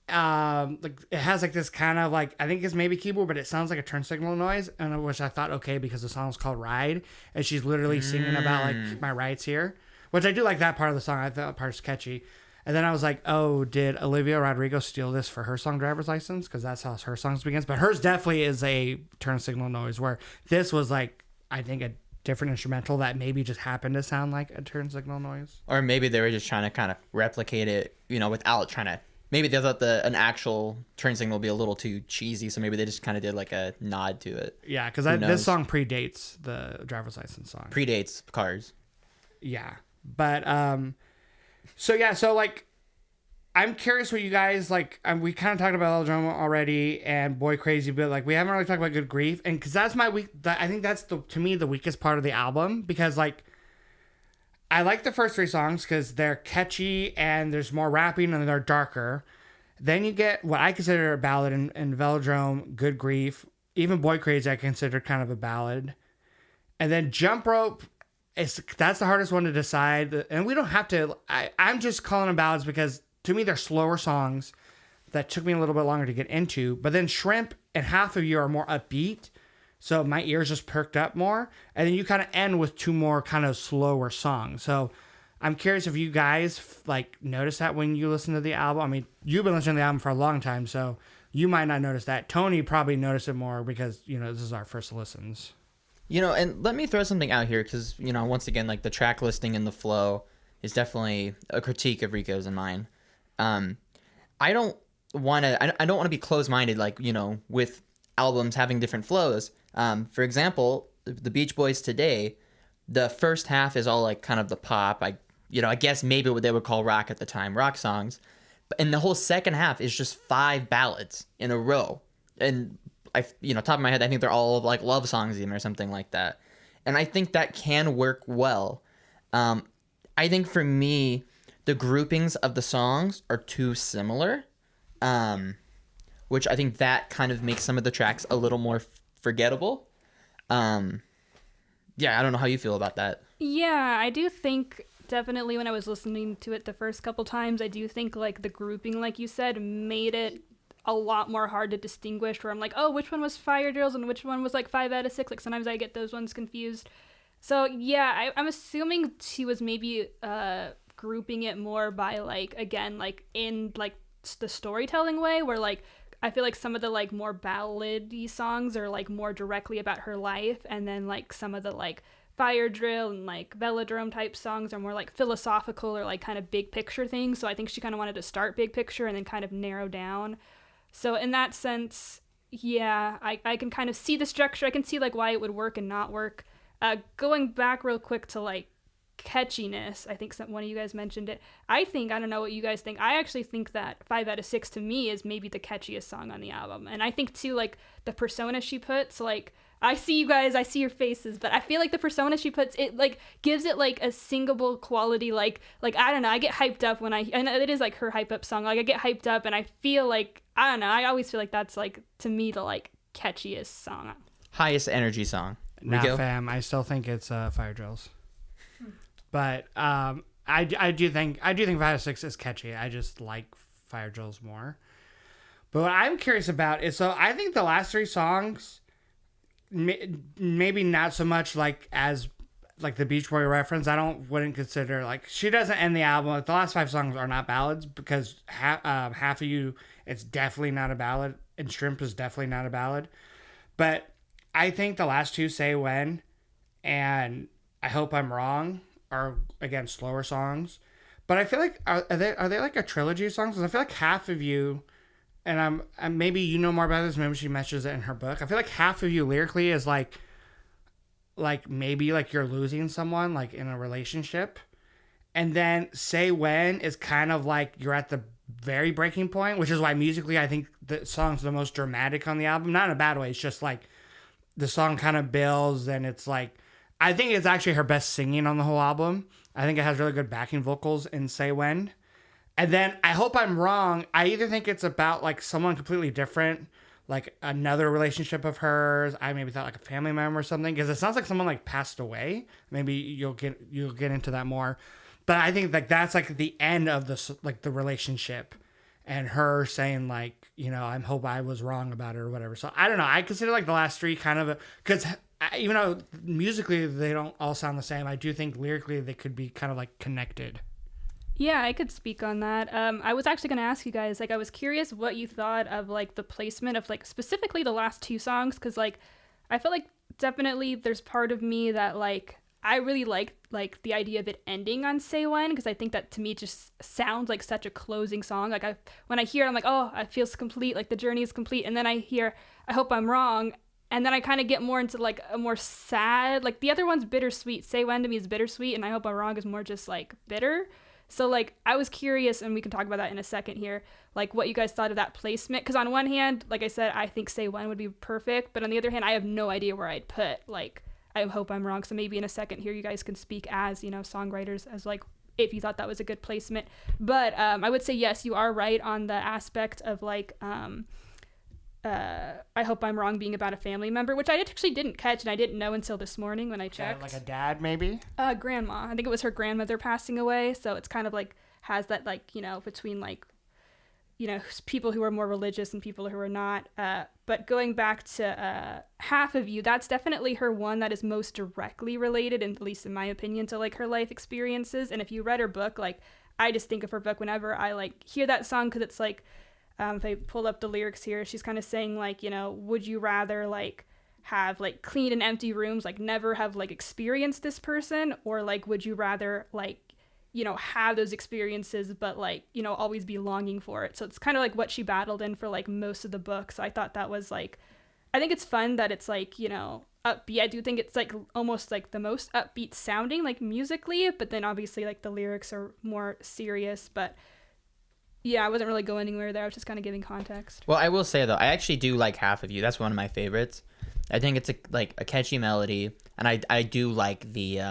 Like it has like this kind of like, I think it's maybe keyboard, but it sounds like a turn signal noise, and which I thought okay because the song's called Ride, and she's literally singing about like my rides here, which I do like that part of the song. I thought that part's catchy. And then I was like, oh, did Olivia Rodrigo steal this for her song Driver's License? Because that's how her songs begins. But hers definitely is a turn signal noise, where this was like, I think, a different instrumental that maybe just happened to sound like a turn signal noise.
Or maybe they were just trying to kind of replicate it, without trying to... Maybe they thought an actual turn signal would be a little too cheesy, so maybe they just kind of did like a nod to it.
Yeah, because this song predates the Driver's License song.
Predates Cars.
Yeah. But... So like, I'm curious what you guys like. We kind of talked about Velodrome already and Boy Crazy, but like we haven't really talked about Good Grief, and because that's my weak. I think that's to me the weakest part of the album, because like I like the first 3 songs because they're catchy and there's more rapping and they're darker. Then you get what I consider a ballad in Velodrome, Good Grief, even Boy Crazy I consider kind of a ballad, and then Jump Rope. That's the hardest one to decide, and we don't have to. I'm just calling them ballads because to me they're slower songs that took me a little bit longer to get into. But then Shrimp and Half of You are more upbeat, so my ears just perked up more. And then you kind of end with 2 more kind of slower songs. So I'm curious if you guys like notice that when you listen to the album. I mean, you've been listening to the album for a long time, so you might not notice that. Tony probably noticed it more because this is our first listens.
And let me throw something out here because, once again, like the track listing and the flow is definitely a critique of Rico's and mine. I don't want to be closed-minded, like, with albums having different flows. For example, the Beach Boys Today, the first half is all like kind of the pop. I guess maybe what they would call rock at the time, rock songs. And the whole second half is just 5 ballads in a row. And top of my head, I think they're all like love songs even or something like that. And I think that can work well. I think for me, the groupings of the songs are too similar, which I think that kind of makes some of the tracks a little more forgettable. Yeah, I don't know how you feel about that.
Yeah, I do think definitely when I was listening to it the first couple times, I do think like the grouping, like you said, made it a lot more hard to distinguish, where I'm like, oh, which one was Fire Drills and which one was like 5 out of 6? Like sometimes I get those ones confused. So yeah, I'm assuming she was maybe grouping it more by like, again, like in like the storytelling way, where like I feel like some of the like more ballady songs are like more directly about her life, and then like some of the like Fire Drill and like Velodrome type songs are more like philosophical or like kind of big picture things. So I think she kind of wanted to start big picture and then kind of narrow down. So in that sense, yeah, I can kind of see the structure. I can see like why it would work and not work. Going back real quick to like catchiness, I think one of you guys mentioned it. I don't know what you guys think. I actually think that 5 out of 6 to me is maybe the catchiest song on the album. And I think too, like the persona she puts, like I see you guys, I see your faces, but I feel like the persona she puts, it like gives it like a singable quality. Like I don't know, I get hyped up when and it is like her hype up song. Like I get hyped up and I feel like, I don't know, I always feel like that's like to me the like catchiest song.
Highest energy song.
Nah,
Rico?
fam, I still think it's Fire Drills. But I do think 5 out of 6 is catchy. I just like Fire Drills more. But what I'm curious about is, so I think the last 3 songs, maybe not so much like as like the Beach Boy reference. Wouldn't consider, like, she doesn't end the album. Like, the last 5 songs are not ballads, because Half of You, it's definitely not a ballad, and Shrimp is definitely not a ballad. But I think the last 2, Say When and I Hope I'm Wrong, are again slower songs. But I feel like are they like a trilogy of songs? Because I feel like Half of You, and I'm maybe you know more about this. Maybe she mentions it in her book. I feel like Half of You lyrically is like maybe like you're losing someone, like in a relationship, and then Say When is kind of like you're at the very breaking point, which is why musically I think the song's the most dramatic on the album. Not in a bad way. It's just like the song kind of builds, and it's like, I think it's actually her best singing on the whole album. I think it has really good backing vocals in Say When. And then I Hope I'm Wrong. I either think it's about like someone completely different, like another relationship of hers. I maybe thought like a family member or something, because it sounds like someone like passed away. Maybe you'll get into that more. But I think like that's like the end of the relationship, and her saying like, you know, I hope I was wrong about it or whatever. So I don't know. I consider like the last 3 kind of, because even though musically they don't all sound the same, I do think lyrically they could be kind of like connected.
Yeah, I could speak on that. I was actually going to ask you guys, like, I was curious what you thought of like the placement of like specifically the last 2 songs, because like I feel like definitely there's part of me that like I really like the idea of it ending on Say When, because I think that to me just sounds like such a closing song. Like when I hear it, I'm like, oh, it feels complete, like the journey is complete. And then I hear I Hope I'm Wrong, and then I kind of get more into like a more sad, like the other one's bittersweet. Say When to me is bittersweet, and I Hope I'm Wrong is more just like bitter. So like I was curious, and we can talk about that in a second here, like what you guys thought of that placement. Because on one hand, like I said, I think Say When would be perfect, but on the other hand, I have no idea where I'd put like I Hope I'm Wrong. So maybe in a second here, you guys can speak as, you know, songwriters, as like if you thought that was a good placement. But I would say yes, you are right on the aspect of like I Hope I'm Wrong being about a family member, which I actually didn't catch, and I didn't know until this morning when I checked.
Like a dad, maybe?
Grandma. I think it was her grandmother passing away, so it's kind of like has that like, you know, between like, you know, people who are more religious and people who are not. But going back to Half of You, that's definitely her one that is most directly related, and at least in my opinion, to like her life experiences. And if you read her book, like I just think of her book whenever I like hear that song, because it's like, if I pull up the lyrics here, she's kind of saying like, you know, would you rather like have like clean and empty rooms, like never have like experienced this person, or like would you rather like, you know, have those experiences but like, you know, always be longing for it. So it's kind of like what she battled in for like most of the book. So I thought that was like, I think it's fun that it's like, you know, upbeat. I do think it's like almost like the most upbeat sounding like musically, but then obviously like the lyrics are more serious. But yeah, I wasn't really going anywhere there. I was just kind of giving context.
Well, I will say though, I actually do like Half of You. That's one of my favorites. I think it's a catchy melody, and I do like the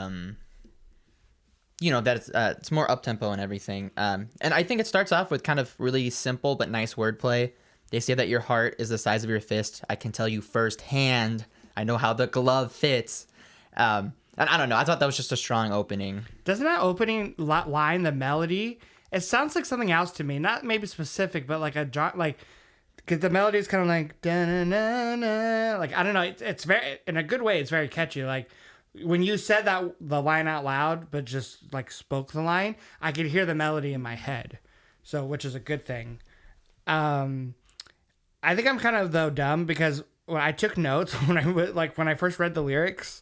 you know, that it's more up tempo and everything. And I think it starts off with kind of really simple but nice wordplay. They say that your heart is the size of your fist. I can tell you firsthand. I know how the glove fits. And I don't know. I thought that was just a strong opening.
Doesn't that opening line, the melody, it sounds like something else to me. Not maybe specific, but like because the melody is kind of like da-na-na-na. Like I don't know. It's very, in a good way. It's very catchy. Like when you said the line out loud, but just like spoke the line, I could hear the melody in my head. So which is a good thing. I think I'm kind of though dumb because when I took notes when I first read the lyrics,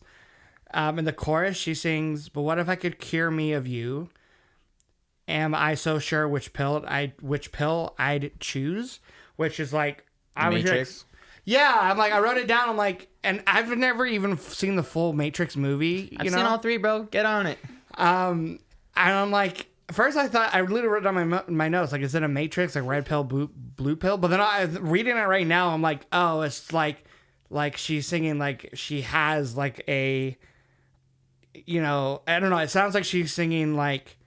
in the chorus she sings, "But what if I could cure me of you? Am I so sure which pill I'd choose?" Which is like
The Matrix.
Yeah, I'm like I wrote it down. I'm like, and I've never even seen the full Matrix movie.
I've seen all 3, bro. Get on it.
And I'm like, first I thought I literally wrote down my notes like, is it a Matrix, like red pill, blue pill? But then I'm reading it right now. I'm like, oh, it's like she's singing like she has like a, I don't know. It sounds like she's singing like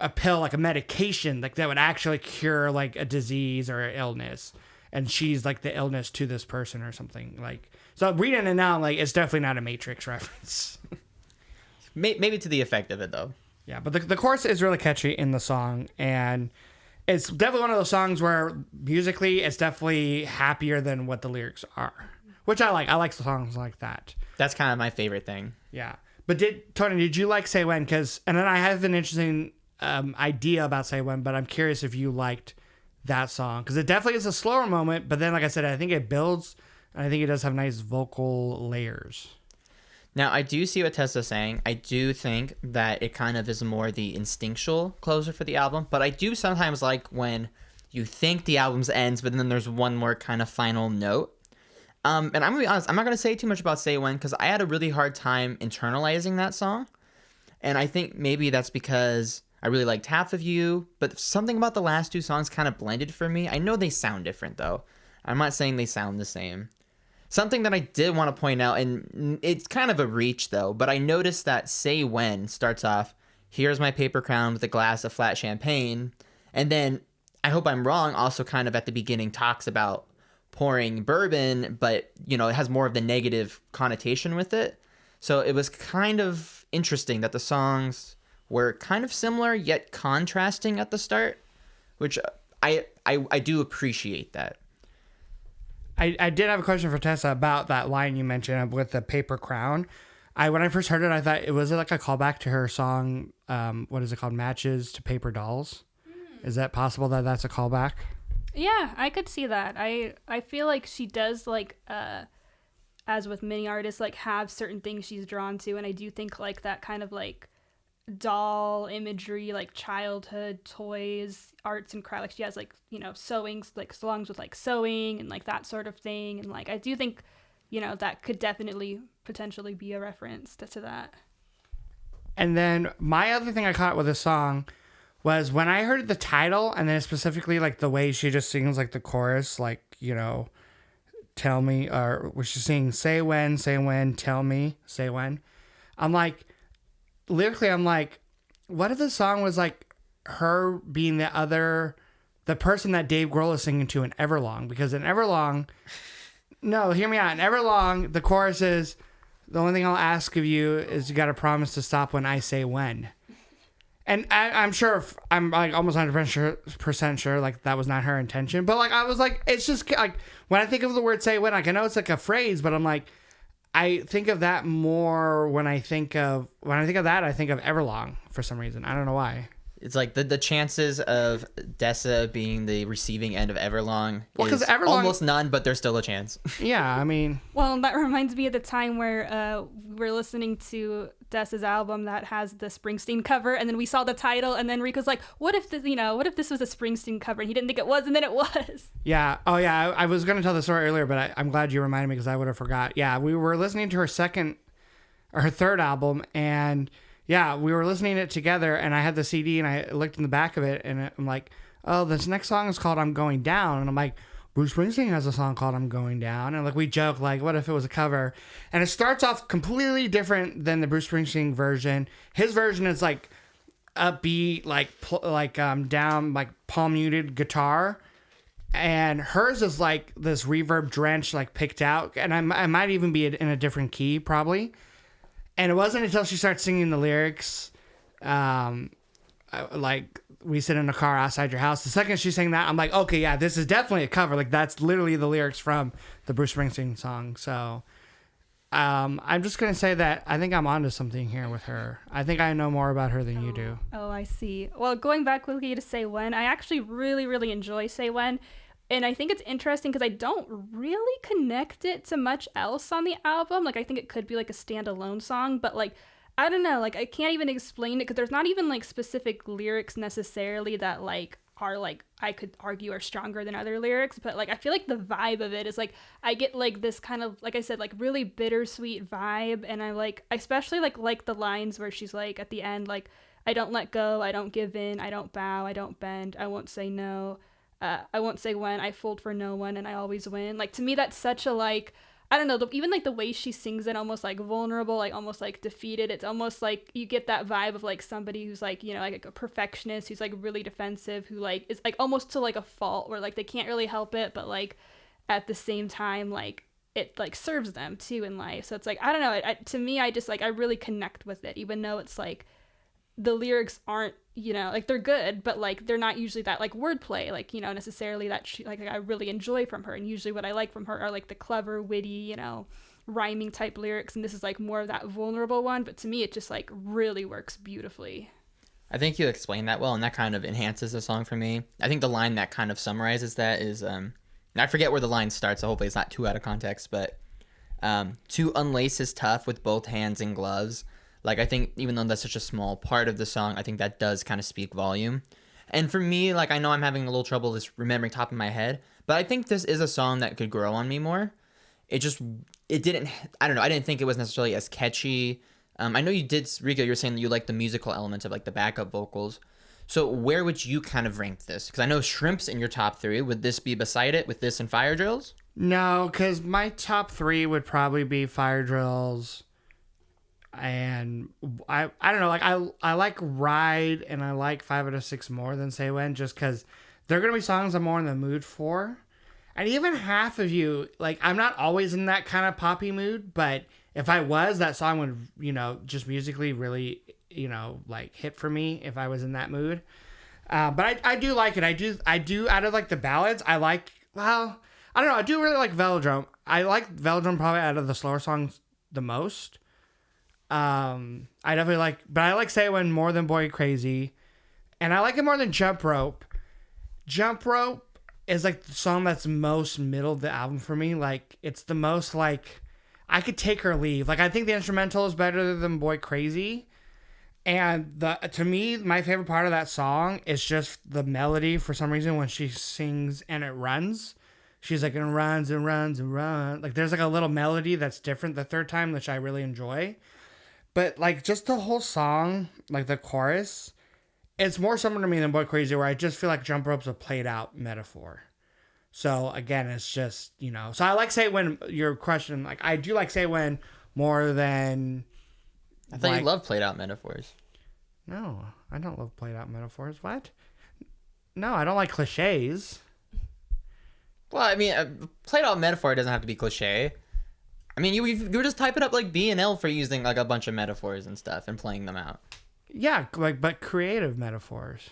a pill, like a medication, like that would actually cure like a disease or an illness, and she's like the illness to this person or something. Like, so I'm reading it now, like it's definitely not a Matrix reference.
Maybe to the effect of it though.
Yeah, but the chorus is really catchy in the song, and it's definitely one of those songs where musically it's definitely happier than what the lyrics are, which I like. I like songs like that.
That's kind of my favorite thing.
Yeah, but Tony, did you like Say When? And then I have an interesting idea about Say When, but I'm curious if you liked that song because it definitely is a slower moment, but then like I said, I think it builds, and I think it does have nice vocal layers.
Now, I do see what Tessa's saying. I do think that it kind of is more the instinctual closer for the album, but I do sometimes like when you think the album's ends, but then there's one more kind of final note. And I'm going to be honest, I'm not going to say too much about Say When because I had a really hard time internalizing that song. And I think maybe that's because I really liked Half of You, but something about the last 2 songs kind of blended for me. I know they sound different, though. I'm not saying they sound the same. Something that I did want to point out, and it's kind of a reach, though, but I noticed that Say When starts off, "Here's my paper crown with a glass of flat champagne," and then, I hope I'm wrong, also kind of at the beginning talks about pouring bourbon, but, it has more of the negative connotation with it. So it was kind of interesting that the songs were kind of similar yet contrasting at the start, which I do appreciate that.
I did have a question for Tessa about that line you mentioned with the paper crown. When I first heard it, I thought it was like a callback to her song. What is it called? Matches to Paper Dolls. Is that possible that that's a callback?
Yeah, I could see that. I feel like she does like as with many artists, like have certain things she's drawn to, and I do think like that kind of like doll imagery, like childhood toys, arts and crafts. Like she has like sewing, like songs with like sewing and like that sort of thing, and like I do think that could definitely potentially be a reference to that.
And then my other thing I caught with this song was when I heard the title, and then specifically like the way she just sings like the chorus, like tell me, or was she singing say when, tell me, say when. I'm like, lyrically, I'm like, what if the song was like her being the person that Dave Grohl is singing to in Everlong? Because in Everlong, no, hear me out. In Everlong, the chorus is, "The only thing I'll ask of you is you got to promise to stop when I say when." And I'm sure, I'm like almost 100% sure, like that was not her intention. But like I was like, it's just like when I think of the word "say when," like I know it's like a phrase, but I'm like, I think of that more when I think of that. I think of Everlong for some reason. I don't know why.
It's like the chances of Dessa being the receiving end of Everlong is
Everlong,
almost none, but there's still a chance.
Yeah, I mean.
Well, that reminds me of the time where we're listening to Dessa's album that has the Springsteen cover, and then we saw the title, and then Rico's like, what if this was a Springsteen cover? And he didn't think it was, and then it was. Yeah.
Oh, yeah. I was going to tell the story earlier, but I'm glad you reminded me because I would have forgot. Yeah, we were listening to her third album, and yeah, we were listening to it together, and I had the CD, and I looked in the back of it, and I'm like, oh, this next song is called "I'm Going Down," and I'm like, Bruce Springsteen has a song called "I'm Going Down," and like we joke, like, what if it was a cover? And it starts off completely different than the Bruce Springsteen version. His version is like upbeat, like down, like palm muted guitar, And hers is like this reverb drenched, like picked out, and I might even be in a different key probably. And it wasn't until she started singing the lyrics, like we sit in a car outside your house. The second she sang that, I'm like, okay, yeah, this is definitely a cover. Like that's literally the lyrics from the Bruce Springsteen song. So I'm just gonna say that I think I'm onto something here with her. I think I know more about her than you do.
Oh, I see. Well, going back quickly to Say When, I actually really, really enjoy Say When. And I think it's interesting because I don't really connect it to much else on the album. Like, I think it could be like a standalone song, but like, I don't know, like, I can't even explain it because there's not even like specific lyrics necessarily that like are like, I could argue are stronger than other lyrics. But like, I feel like the vibe of it is like, I get like this kind of, like I said, like really bittersweet vibe. And I like, I especially like the lines where she's like at the end, like, I don't let go, I don't give in, I don't bow, I don't bend, I won't say no. I won't say when, I fold for no one and I always win. Like, to me, that's such a, like, I don't know, even like the way she sings it, almost like vulnerable, like almost like defeated. It's almost like you get that vibe of like somebody who's like, you know, like a perfectionist who's like really defensive, who like is like almost to like a fault where like they can't really help it, but like at the same time, like it like serves them too in life. So it's like, I don't know, to me, I just like, I really connect with it, even though it's like the lyrics aren't, you know, like they're good, but like they're not usually that like wordplay, like, you know, necessarily that she like I really enjoy from her. And usually what I like from her are like the clever, witty, you know, rhyming type lyrics, and this is like more of that vulnerable one, but to me it just like really works beautifully.
I think you explained that well, and that kind of enhances the song for me. I think the line that kind of summarizes that is and I forget where the line starts, so hopefully it's not too out of context, but to unlace is tough with both hands and gloves. Like, I think even though that's such a small part of the song, I think that does kind of speak volume. And for me, like, I know I'm having a little trouble just remembering top of my head, but I think this is a song that could grow on me more. It didn't, I don't know, I didn't think it was necessarily as catchy. I know you did, Rico, you were saying that you like the musical elements of, like, the backup vocals. So where would you kind of rank this? Because I know Shrimp's in your top 3. Would this be beside it with this and Fire Drills?
No, because my top 3 would probably be Fire Drills. And I don't know, like I like Ride and I like 5 out of 6 more than Say When, just because they're gonna be songs I'm more in the mood for. And even Half of You, like, I'm not always in that kind of poppy mood, but if I was, that song would, you know, just musically really, you know, like hit for me if I was in that mood. But I do like it. I do out of like the ballads, I like, well, I don't know, I do really like Velodrome. I like Velodrome probably out of the slower songs the most. I definitely like, but I like Say When more than Boy Crazy, and I like it more than Jump Rope. Jump Rope is like the song that's most middle of the album for me. Like, it's the most like, I could take or leave. Like, I think the instrumental is better than Boy Crazy, and to me, my favorite part of that song is just the melody. For some reason, when she sings and it runs, she's like, and runs and runs and runs. Like, there's like a little melody that's different the third time, which I really enjoy. But, like, just the whole song, like, the chorus, it's more similar to me than Boy Crazy, where I just feel like Jump Rope's a played-out metaphor. So, again, it's just, you know. So, I like Say When, your question, like, I do like Say When more than...
I thought you love played-out metaphors.
No, I don't love played-out metaphors. What? No, I don't like cliches.
Well, I mean, a played-out metaphor doesn't have to be cliche. I mean, you were just typing up like B and L for using like a bunch of metaphors and stuff and playing them out.
Yeah, like, but creative metaphors,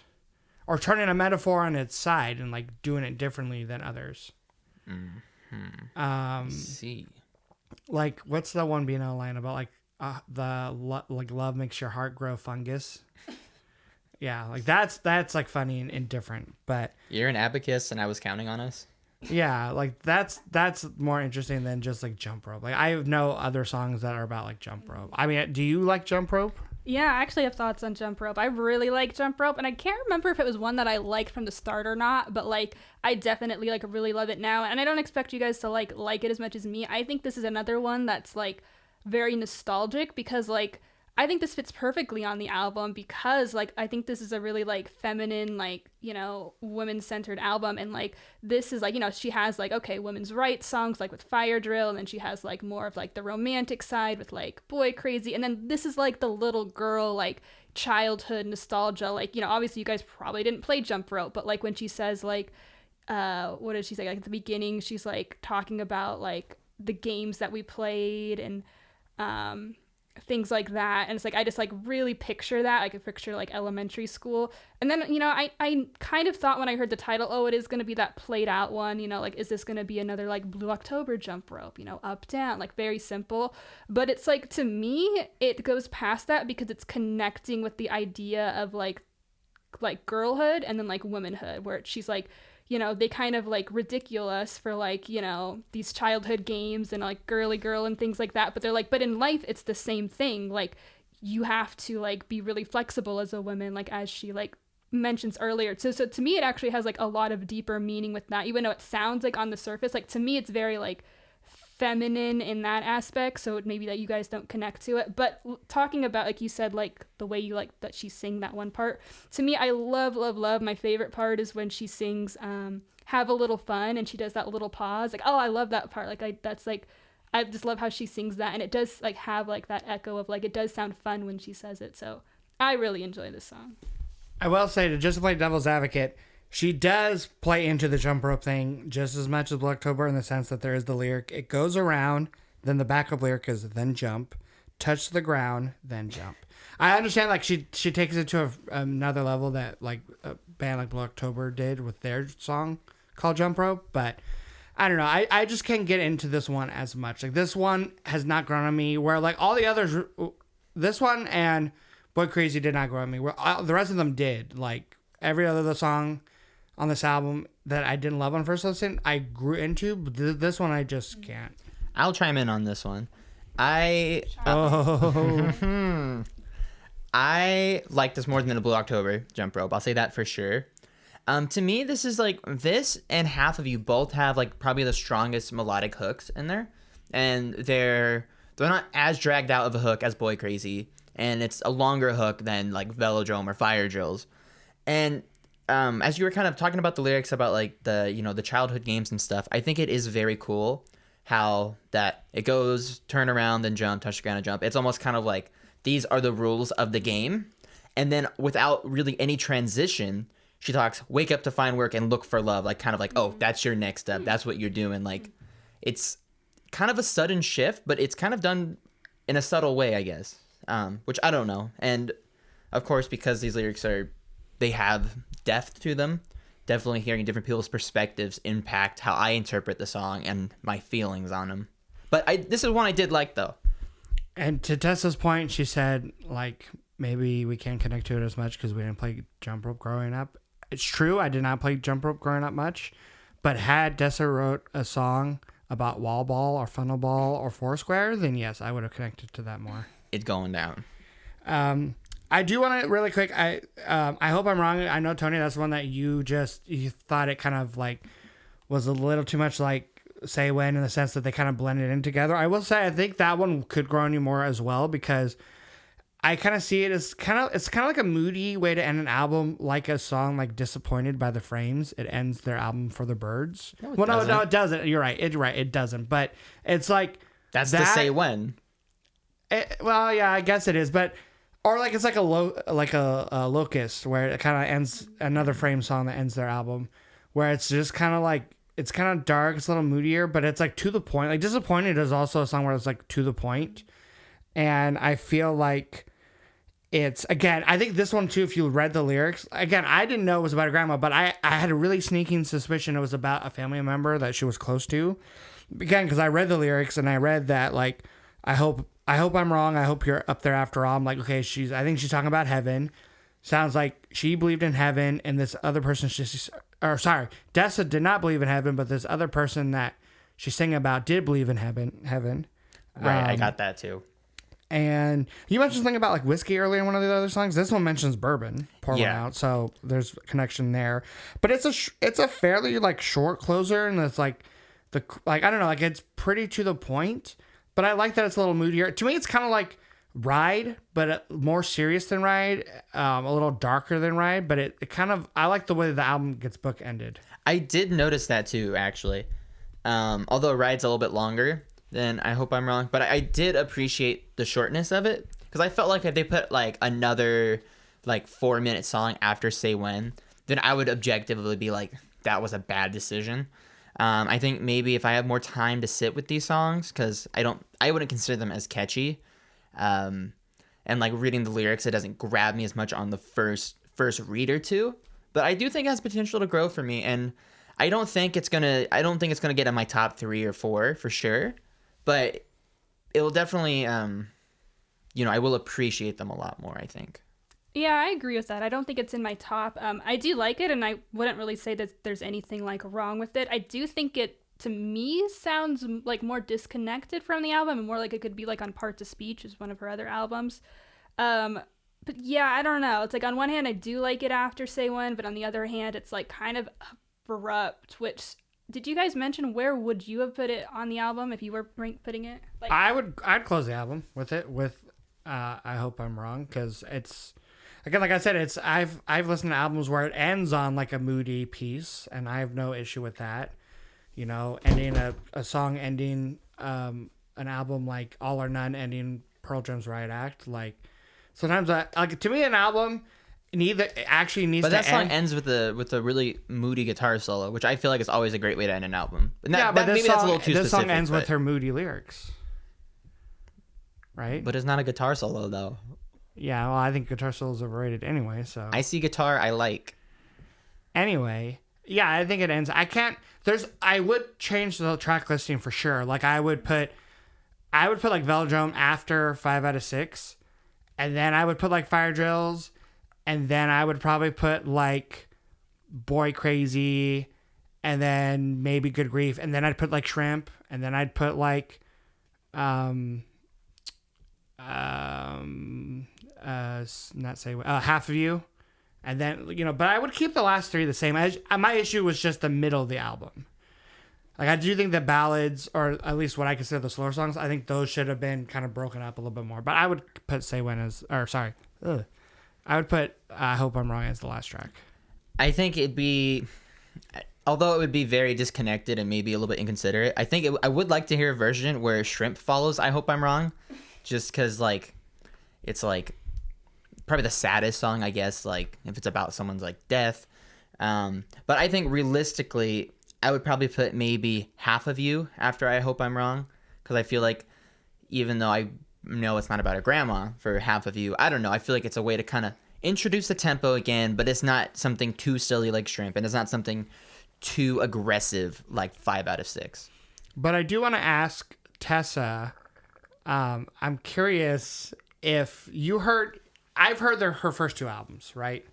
or turning a metaphor on its side and like doing it differently than others.
Mm-hmm.
I
see.
Like, what's the one B and L line about? Like, like love makes your heart grow fungus. Yeah, like that's like funny and different. But
you're an abacus, and I was counting on us.
Yeah, like that's more interesting than just like Jump Rope. Like, I know other songs that are about like Jump Rope. I mean, do you like Jump Rope?
Yeah, I actually have thoughts on Jump Rope. I really like Jump Rope, and I can't remember if it was one that I liked from the start or not, but like I definitely like really love it now, and I don't expect you guys to like it as much as me. I think this is another one that's like very nostalgic because like I think this fits perfectly on the album because, like, I think this is a really, like, feminine, like, you know, women-centered album. And, like, this is, like, you know, she has, like, okay, women's rights songs, like, with Fire Drill. And then she has, like, more of, like, the romantic side with, like, Boy Crazy. And then this is, like, the little girl, like, childhood nostalgia. Like, you know, obviously you guys probably didn't play Jump Rope. But, like, when she says, like, what did she say? Like at the beginning, she's like talking about like the games that we played and things like that. And it's like I just like really picture that. I could picture like elementary school. And then, you know, I kind of thought when I heard the title, oh, it is going to be that played out one, you know, like is this going to be another like Blue October jump rope, you know, up, down, like very simple. But it's like, to me, it goes past that because it's connecting with the idea of like girlhood and then like womanhood, where she's like, you know, they kind of like ridicule us for like, you know, these childhood games and like girly girl and things like that. But they're like, but in life, it's the same thing. Like you have to like be really flexible as a woman, like as she like mentions earlier. So to me, it actually has like a lot of deeper meaning with that, even though it sounds like on the surface, like to me, it's very like feminine in that aspect, so maybe that you guys don't connect to it. But talking about, like you said, like the way you like that she sing that one part, to me, I love my favorite part is when she sings have a little fun, and she does that little pause, like, oh, I love that part. Like I just love how she sings that, and it does like have like that echo of like it does sound fun when she says it. So I really enjoy this song.
I will say, to just play devil's advocate, she does play into the jump rope thing just as much as Blue October, in the sense that there is the lyric, it goes around, then the backup lyric is then jump, touch the ground, then jump. I understand like she takes it to another level that like a band like Blue October did with their song called Jump Rope, but I don't know. I just can't get into this one as much. Like this one has not grown on me, where like all the others, this one and Boy Crazy did not grow on me, where the rest of them did. Like every other song on this album that I didn't love on first listen, I grew into, but this one I just can't.
I'll chime in on this one. I like this more than the Blue October Jump Rope. I'll say that for sure. To me, this is like, this and Half of You both have like probably the strongest melodic hooks in there, and they're not as dragged out of a hook as Boy Crazy, and it's a longer hook than like Velodrome or Fire Drills. And as you were kind of talking about the lyrics about like the, you know, the childhood games and stuff, I think it is very cool how that it goes turn around, then jump, touch the ground, and jump. It's almost kind of like these are the rules of the game. And then without really any transition, she talks, wake up to find work and look for love. Like kind of like, oh, that's your next step. That's what you're doing. Like it's kind of a sudden shift, but it's kind of done in a subtle way, I guess, which I don't know. And of course, because these lyrics they have depth to them, definitely hearing different people's perspectives impact how I interpret the song and my feelings on them. But this is one I did like, though.
And to Tessa's point, she said, like, maybe we can't connect to it as much because we didn't play jump rope growing up. It's true, I did not play jump rope growing up much, but had Dessa wrote a song about wall ball or funnel ball or foursquare, then yes, I would have connected to that more.
It's going down.
I do want to really quick. I hope I'm wrong. I know, Tony, that's one that you thought it kind of like was a little too much like Say When, in the sense that they kind of blended in together. I will say I think that one could grow on you more as well, because I kind of see it as it's kind of like a moody way to end an album, like a song like Disappointed by the Frames. It ends their album For the Birds. No, it doesn't. You're right. It doesn't. But it's like
that's the Say When.
Well, yeah, I guess it is, but. Or like it's like a Locust, where it kind of ends, another Frame song that ends their album, where it's just kind of like, it's kind of dark, it's a little moodier, but it's like to the point. Like Disappointed is also a song where it's like to the point. And I feel like it's, again, I think this one too, if you read the lyrics, again, I didn't know it was about a grandma, but I had a really sneaking suspicion it was about a family member that she was close to. Again, because I read the lyrics and I read that like, I hope I'm wrong. I hope you're up there after all. I'm like, okay, I think she's talking about heaven. Sounds like she believed in heaven, and this other person, Dessa did not believe in heaven, but this other person that she's singing about did believe in heaven.
Right, I got that too.
And you mentioned something about like whiskey earlier in one of the other songs. This one mentions bourbon, pour one out, so there's a connection there. But it's a fairly like short closer, and it's like I don't know, like it's pretty to the point. But I like that it's a little moodier. To me, it's kind of like Ride, but more serious than Ride, a little darker than Ride. But it kind of, I like the way the album gets bookended.
I did notice that too, actually. Although Ride's a little bit longer, then I hope I'm wrong. But I did appreciate the shortness of it, because I felt like if they put like another like 4-minute song after Say When, then I would objectively be like, that was a bad decision. I think maybe if I have more time to sit with these songs, because I wouldn't consider them as catchy, and like reading the lyrics, it doesn't grab me as much on the first read or two. But I do think it has potential to grow for me, and I don't think it's gonna get in my top 3 or 4 for sure, but it will definitely, I will appreciate them a lot more, I think.
Yeah, I agree with that. I don't think it's in my top. I do like it, and I wouldn't really say that there's anything like wrong with it. I do think it, to me, sounds like more disconnected from the album, and more like it could be like on Parts of Speech, is one of her other albums. But yeah, I don't know. It's like on one hand, I do like it after Say When, but on the other hand, it's like kind of abrupt. Which, did you guys mention where would you have put it on the album if you were putting it? Like,
I'd close the album with it with I Hope I'm Wrong, because it's, again, like I said, it's I've listened to albums where it ends on like a moody piece, and I have no issue with that. Ending a song, ending an album like All or None, ending Pearl Jam's Riot Act. Like sometimes, to me, an album actually needs to end.
But that song ends with a really moody guitar solo, which I feel like is always a great way to end an album. And maybe that's a little too specific.
This song ends with her moody lyrics, right?
But it's not a guitar solo though.
Yeah, well, I think guitar solos are overrated anyway. So
I see guitar I like.
Anyway, yeah, I think it ends. I would change the track listing for sure. Like I would put like Velodrome after 5 out of 6, and then I would put like Fire Drills, and then I would probably put like Boy Crazy, and then maybe Good Grief, and then I'd put like Shrimp, and then I'd put like Half of You, and then but I would keep the last 3 the same. My issue was just the middle of the album. Like I do think the ballads, or at least what I consider the slower songs, I think those should have been kind of broken up a little bit more. But I would put Say When I would put I Hope I'm Wrong as the last track.
I think although it would be very disconnected and maybe a little bit inconsiderate, I think I would like to hear a version where Shrimp follows I Hope I'm Wrong, just because like it's like probably the saddest song, I guess, like if it's about someone's like death. But I think realistically, I would probably put maybe Half of You after I Hope I'm Wrong, because I feel like even though I know it's not about a grandma for Half of You, I don't know, I feel like it's a way to kind of introduce the tempo again, but it's not something too silly like Shrimp, and it's not something too aggressive like 5 out of 6.
But I do want to ask Tessa, I'm curious if you heard, I've heard her first 2 albums, right?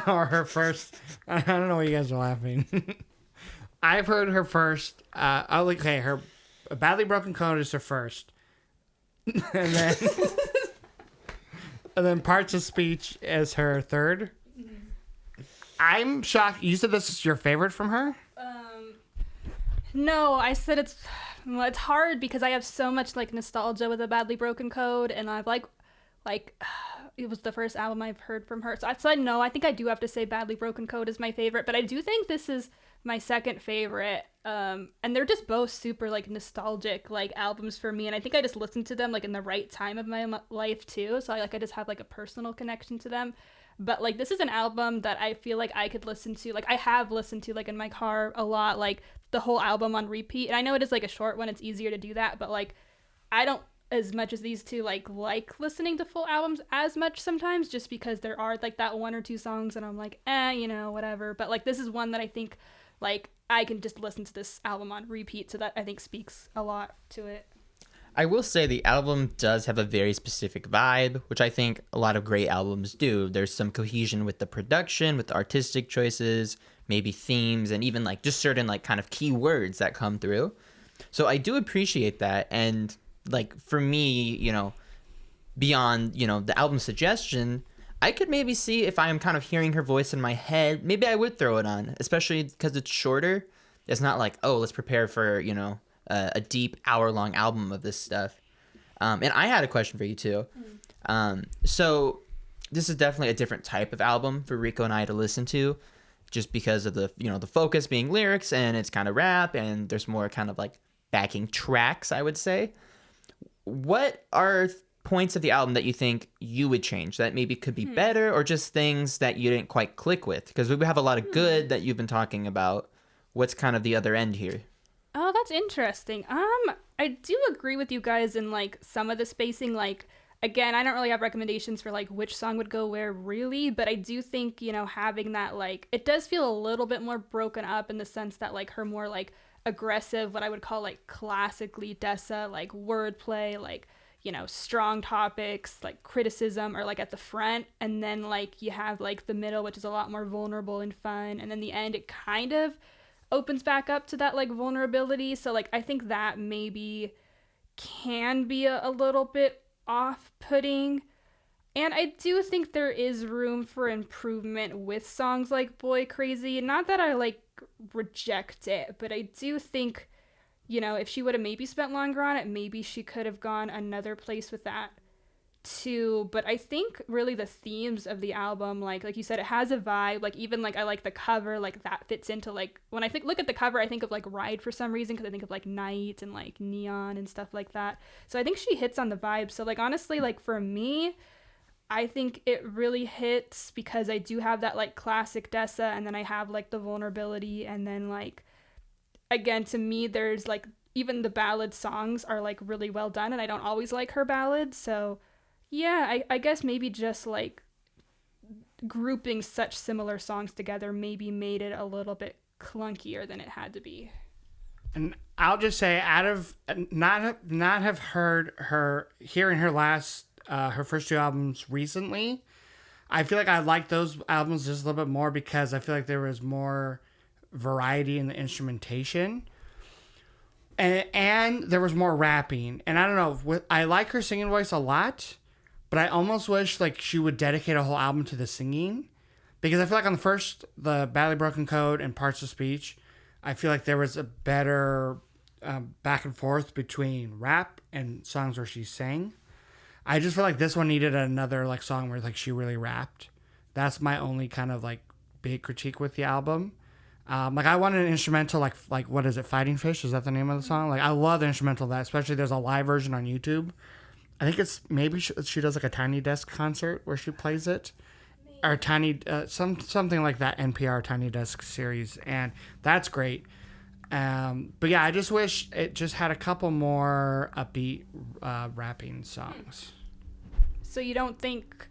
Or her first, I don't know why you guys are laughing. I've heard her first, her Badly Broken Code is her first. and then Parts of Speech is her third. I'm shocked. You said this is your favorite from her?
No, I said it's hard because I have so much like nostalgia with a Badly Broken Code, and I've like it was the first album I've heard from her. So I said no, I think I do have to say Badly Broken Code is my favorite, but I do think this is my second favorite. And they're just both super like nostalgic like albums for me, and I think I just listened to them like in the right time of my life too, so I just have like a personal connection to them. But like this is an album that I feel like I could listen to, like I have listened to like in my car a lot, like the whole album on repeat. And I know it is like a short one, it's easier to do that, but like I don't, as much as these two like listening to full albums as much sometimes, just because there are like that 1 or 2 songs and I'm like whatever. But like this is one that I think like I can just listen to this album on repeat, so that I think speaks a lot to it.
I will say the album does have a very specific vibe, which I think a lot of great albums do. There's some cohesion with the production, with the artistic choices, maybe themes, and even like just certain like kind of key words that come through. So I do appreciate that. And like for me, beyond, the album suggestion, I could maybe see if I'm kind of hearing her voice in my head, maybe I would throw it on, especially because it's shorter. It's not like, oh, let's prepare for, a deep hour-long album of this stuff. And I had a question for you too. So this is definitely a different type of album for Rico and I to listen to, just because of the the focus being lyrics, and it's kind of rap, and there's more kind of like backing tracks, I would say. What are points of the album that you think you would change that maybe could be better, or just things that you didn't quite click with? Because we have a lot of good that you've been talking about. What's kind of the other end here?
Oh, that's interesting. I do agree with you guys in like some of the spacing. Like, again, I don't really have recommendations for like which song would go where really, but I do think, you know, having that, like, it does feel a little bit more broken up in the sense that like her more like aggressive, what I would call like classically Dessa, like wordplay, like, you know, strong topics, like criticism, or like at the front, and then like you have like the middle, which is a lot more vulnerable and fun, and then the end, it kind of opens back up to that like vulnerability. So like I think that maybe can be a little bit off-putting, and I do think there is room for improvement with songs like Boy Crazy. Not that I like reject it, but I do think, you know, if she would have maybe spent longer on it, maybe she could have gone another place with that too. But I think really the themes of the album, like you said, it has a vibe. Like even like I like the cover, like that fits into like, when I look at the cover, I think of like Ride for some reason, because I think of like night and like neon and stuff like that. So I think she hits on the vibe. So like honestly, like for me, I think it really hits because I do have that like classic Dessa, and then I have like the vulnerability, and then like again, to me, there's like even the ballad songs are like really well done, and I don't always like her ballads. So yeah, I guess maybe just like grouping such similar songs together maybe made it a little bit clunkier than it had to be.
And I'll just say, out of not have heard her, hearing her her first two albums recently, I feel like I like those albums just a little bit more because I feel like there was more variety in the instrumentation, and there was more rapping. And I don't know, I like her singing voice a lot, but I almost wish like she would dedicate a whole album to the singing, because I feel like on the Badly Broken Code and Parts of Speech, I feel like there was a better back and forth between rap and songs where she sang. I just feel like this one needed another like song where like she really rapped. That's my only kind of like big critique with the album. Like I wanted an instrumental, like what is it, Fighting Fish? Is that the name of the song? Like I love the instrumental of that, especially there's a live version on YouTube. I think it's maybe she does like a Tiny Desk concert where she plays it, or Tiny something like that NPR Tiny Desk series, and that's great. But yeah, I just wish it just had a couple more upbeat rapping songs.
So you don't think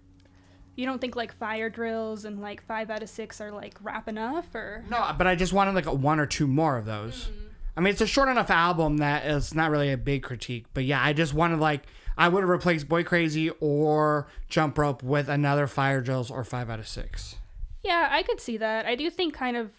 like Fire Drills and like 5 out of 6 are like rap enough, or?
No, but I just wanted like one or two more of those. Mm-hmm. I mean, it's a short enough album that it's not really a big critique. But yeah, I just wanted like, I would have replaced Boy Crazy or Jump Rope with another Fire Drills or 5 out of 6.
Yeah, I could see that. I do think kind of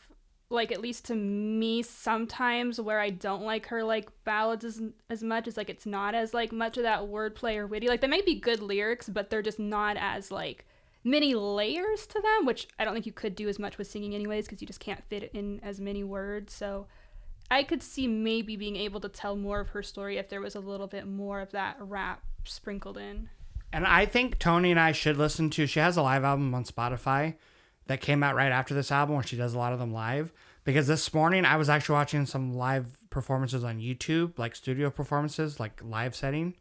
like, at least to me, sometimes where I don't like her like ballads as much is like it's not as like much of that wordplay or witty. Like they might be good lyrics, but they're just not as like many layers to them, which I don't think you could do as much with singing anyways, because you just can't fit in as many words. So I could see maybe being able to tell more of her story if there was a little bit more of that rap sprinkled in.
And I think Tony and I should listen to, she has a live album on Spotify that came out right after this album where she does a lot of them live, because this morning I was actually watching some live performances on YouTube, like studio performances, like live setting,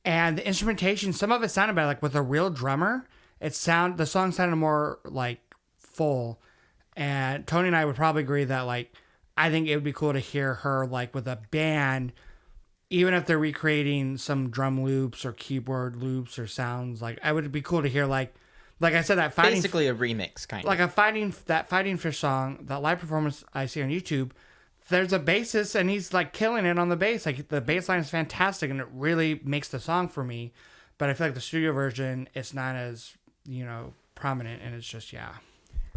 and the instrumentation, some of it sounded better, like with a real drummer. The song sounded more like full, and Tony and I would probably agree that like I think it would be cool to hear her like with a band, even if they're recreating some drum loops or keyboard loops or sounds. Like it would be cool to hear like I said, that
basically a remix kind of
like that Fighting Fish song, that live performance I see on YouTube. There's a bassist and he's like killing it on the bass. Like the bass line is fantastic and it really makes the song for me. But I feel like the studio version, it's not as, you know, prominent, and it's just, yeah.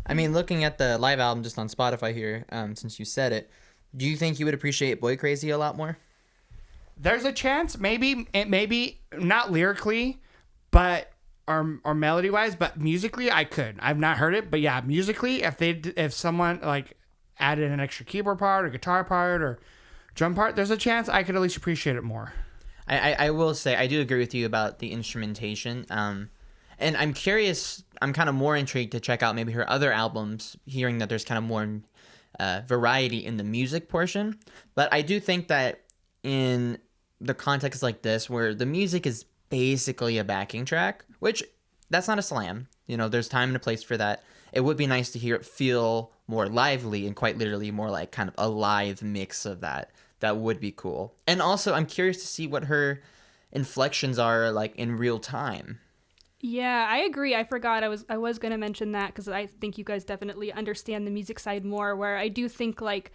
I mean, looking at the live album just on Spotify here, since you said it, do you think you would appreciate Boy Crazy a lot more?
There's a chance, maybe not lyrically, but or melody wise, but musically I could. I've not heard it, but yeah, musically, if someone like added an extra keyboard part or guitar part or drum part, there's a chance I could at least appreciate it more.
I will say I do agree with you about the instrumentation. And I'm curious, I'm kind of more intrigued to check out maybe her other albums, hearing that there's kind of more variety in the music portion. But I do think that in the context like this, where the music is basically a backing track, which that's not a slam. There's time and a place for that. It would be nice to hear it feel more lively and quite literally more like kind of a live mix of that. That would be cool. And also, I'm curious to see what her inflections are like in real time.
Yeah, I agree. I forgot I was going to mention that because I think you guys definitely understand the music side more, where I do think like,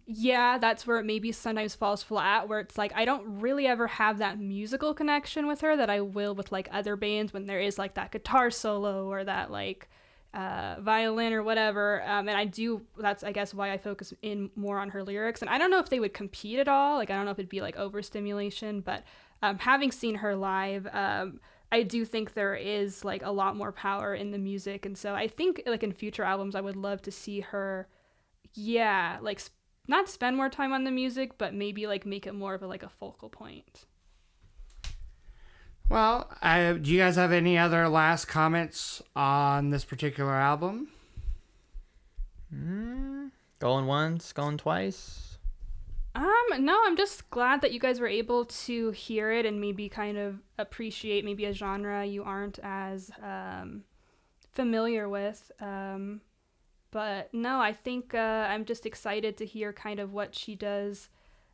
yeah, that's where it maybe sometimes falls flat, where it's like I don't really ever have that musical connection with her that I will with like other bands when there is like that guitar solo or that like violin or whatever. And that's I guess why I focus in more on her lyrics. And I don't know if they would compete at all. Like I don't know if it'd be like overstimulation, but having seen her live, I do think there is like a lot more power in the music. And so I think like in future albums, I would love to see her, like not spend more time on the music, but maybe like make it more of a focal point.
Well, do you guys have any other last comments on this particular album?
Going once, going twice.
No, I'm just glad that you guys were able to hear it and maybe kind of appreciate maybe a genre you aren't as familiar with. But no, I think I'm just excited to hear kind of what she does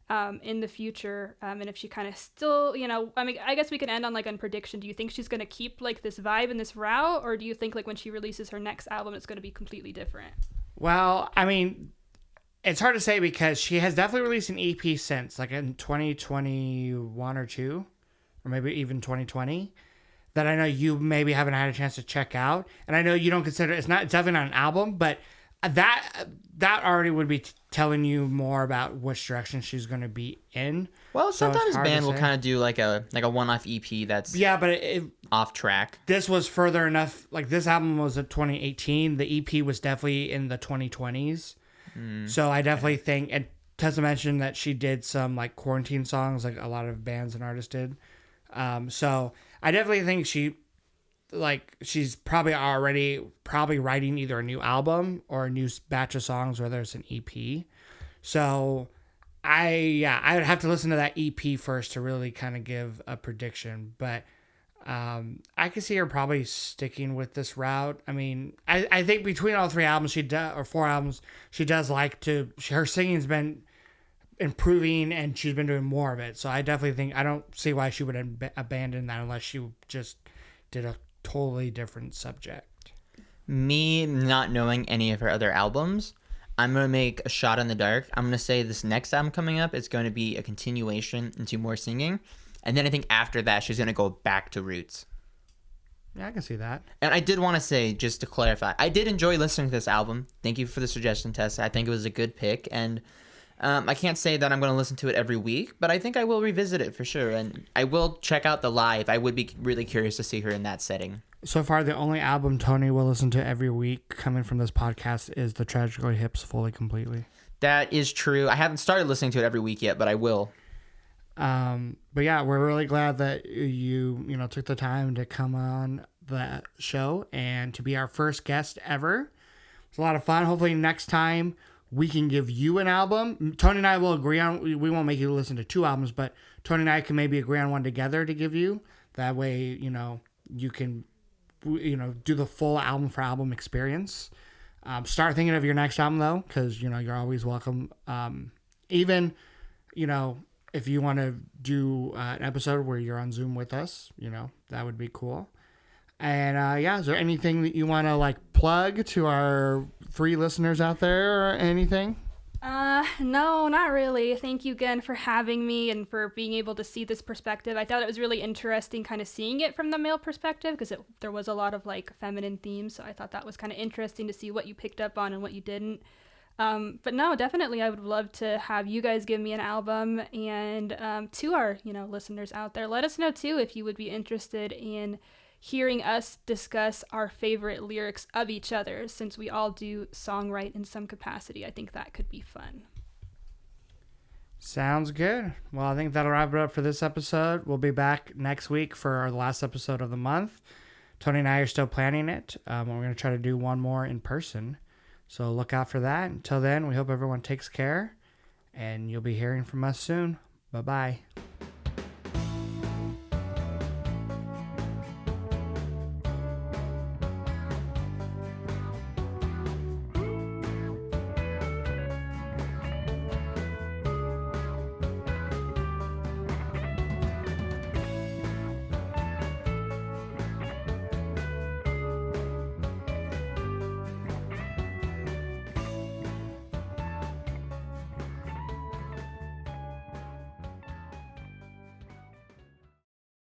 in the future. And if she kind of still, I mean, I guess we can end on like on prediction. Do you think she's going to keep like this vibe and this route? Or do you think like when she releases her next album, it's going to be completely different?
Well, I mean, it's hard to say because she has definitely released an EP since, like in 2021 or 2, or maybe even 2020, that I know you maybe haven't had a chance to check out. And I know you don't consider it's definitely not an album, but that already would be telling you more about which direction she's going to be in.
Well,
So it's
sometimes
hard to
band will
say.
kind of do like a one-off EP that's
but
off track.
this was further enough. Like this album was in 2018. The EP was definitely in the 2020s. So I definitely think, and Tessa mentioned that she did some like quarantine songs, like a lot of bands and artists did. So I definitely think she's probably already writing either a new album or a new batch of songs, whether it's an EP. So I would have to listen to that EP first to really kind of give a prediction, but I could see her probably sticking with this route. I mean, I think between all 3 albums or 4 albums, she does like to. Her singing's been improving, and she's been doing more of it. So I definitely think I don't see why she would abandon that unless she just did a totally different subject.
Me not knowing any of her other albums, I'm going to make a shot in the dark. I'm going to say this next album coming up is going to be a continuation into more singing. And then I think after that, she's going to go back to roots.
Yeah, I can see that.
And I did want to say, just to clarify, I did enjoy listening to this album. Thank you for the suggestion, Tessa. I think it was a good pick. And I can't say that I'm going to listen to it every week, but I think I will revisit it for sure. And I will check out the live. I would be really curious to see her in that setting.
So far, the only album Tony will listen to every week coming from this podcast is the Tragically Hips Fully Completely.
That is true. I haven't started listening to it every week yet, but I will.
But yeah, we're really glad that you took the time to come on the show and to be our first guest ever. It's a lot of fun. Hopefully next time we can give you an album. Tony and I will agree on, we won't make you listen to 2 albums, but Tony and I can maybe agree on one together to give you. That way, you can, do the full album for album experience. Start thinking of your next album though, because, you're always welcome. Even, if you want to do an episode where you're on Zoom with us, that would be cool. And is there anything that you want to plug to our 3 listeners out there or anything?
No, not really. Thank you again for having me and for being able to see this perspective. I thought it was really interesting kind of seeing it from the male perspective because there was a lot of feminine themes. So I thought that was kind of interesting to see what you picked up on and what you didn't. But no, definitely I would love to have you guys give me an album, and to our, listeners out there, let us know too if you would be interested in hearing us discuss our favorite lyrics of each other, since we all do songwrite in some capacity. I think that could be fun.
Does good. Well, I think that'll wrap it up for this episode. We'll be back next week for our last episode of the month. Tony and I are still planning it. We're going to try to do one more in person. So look out for that. Until then, we hope everyone takes care, and you'll be hearing from us soon. Bye-bye.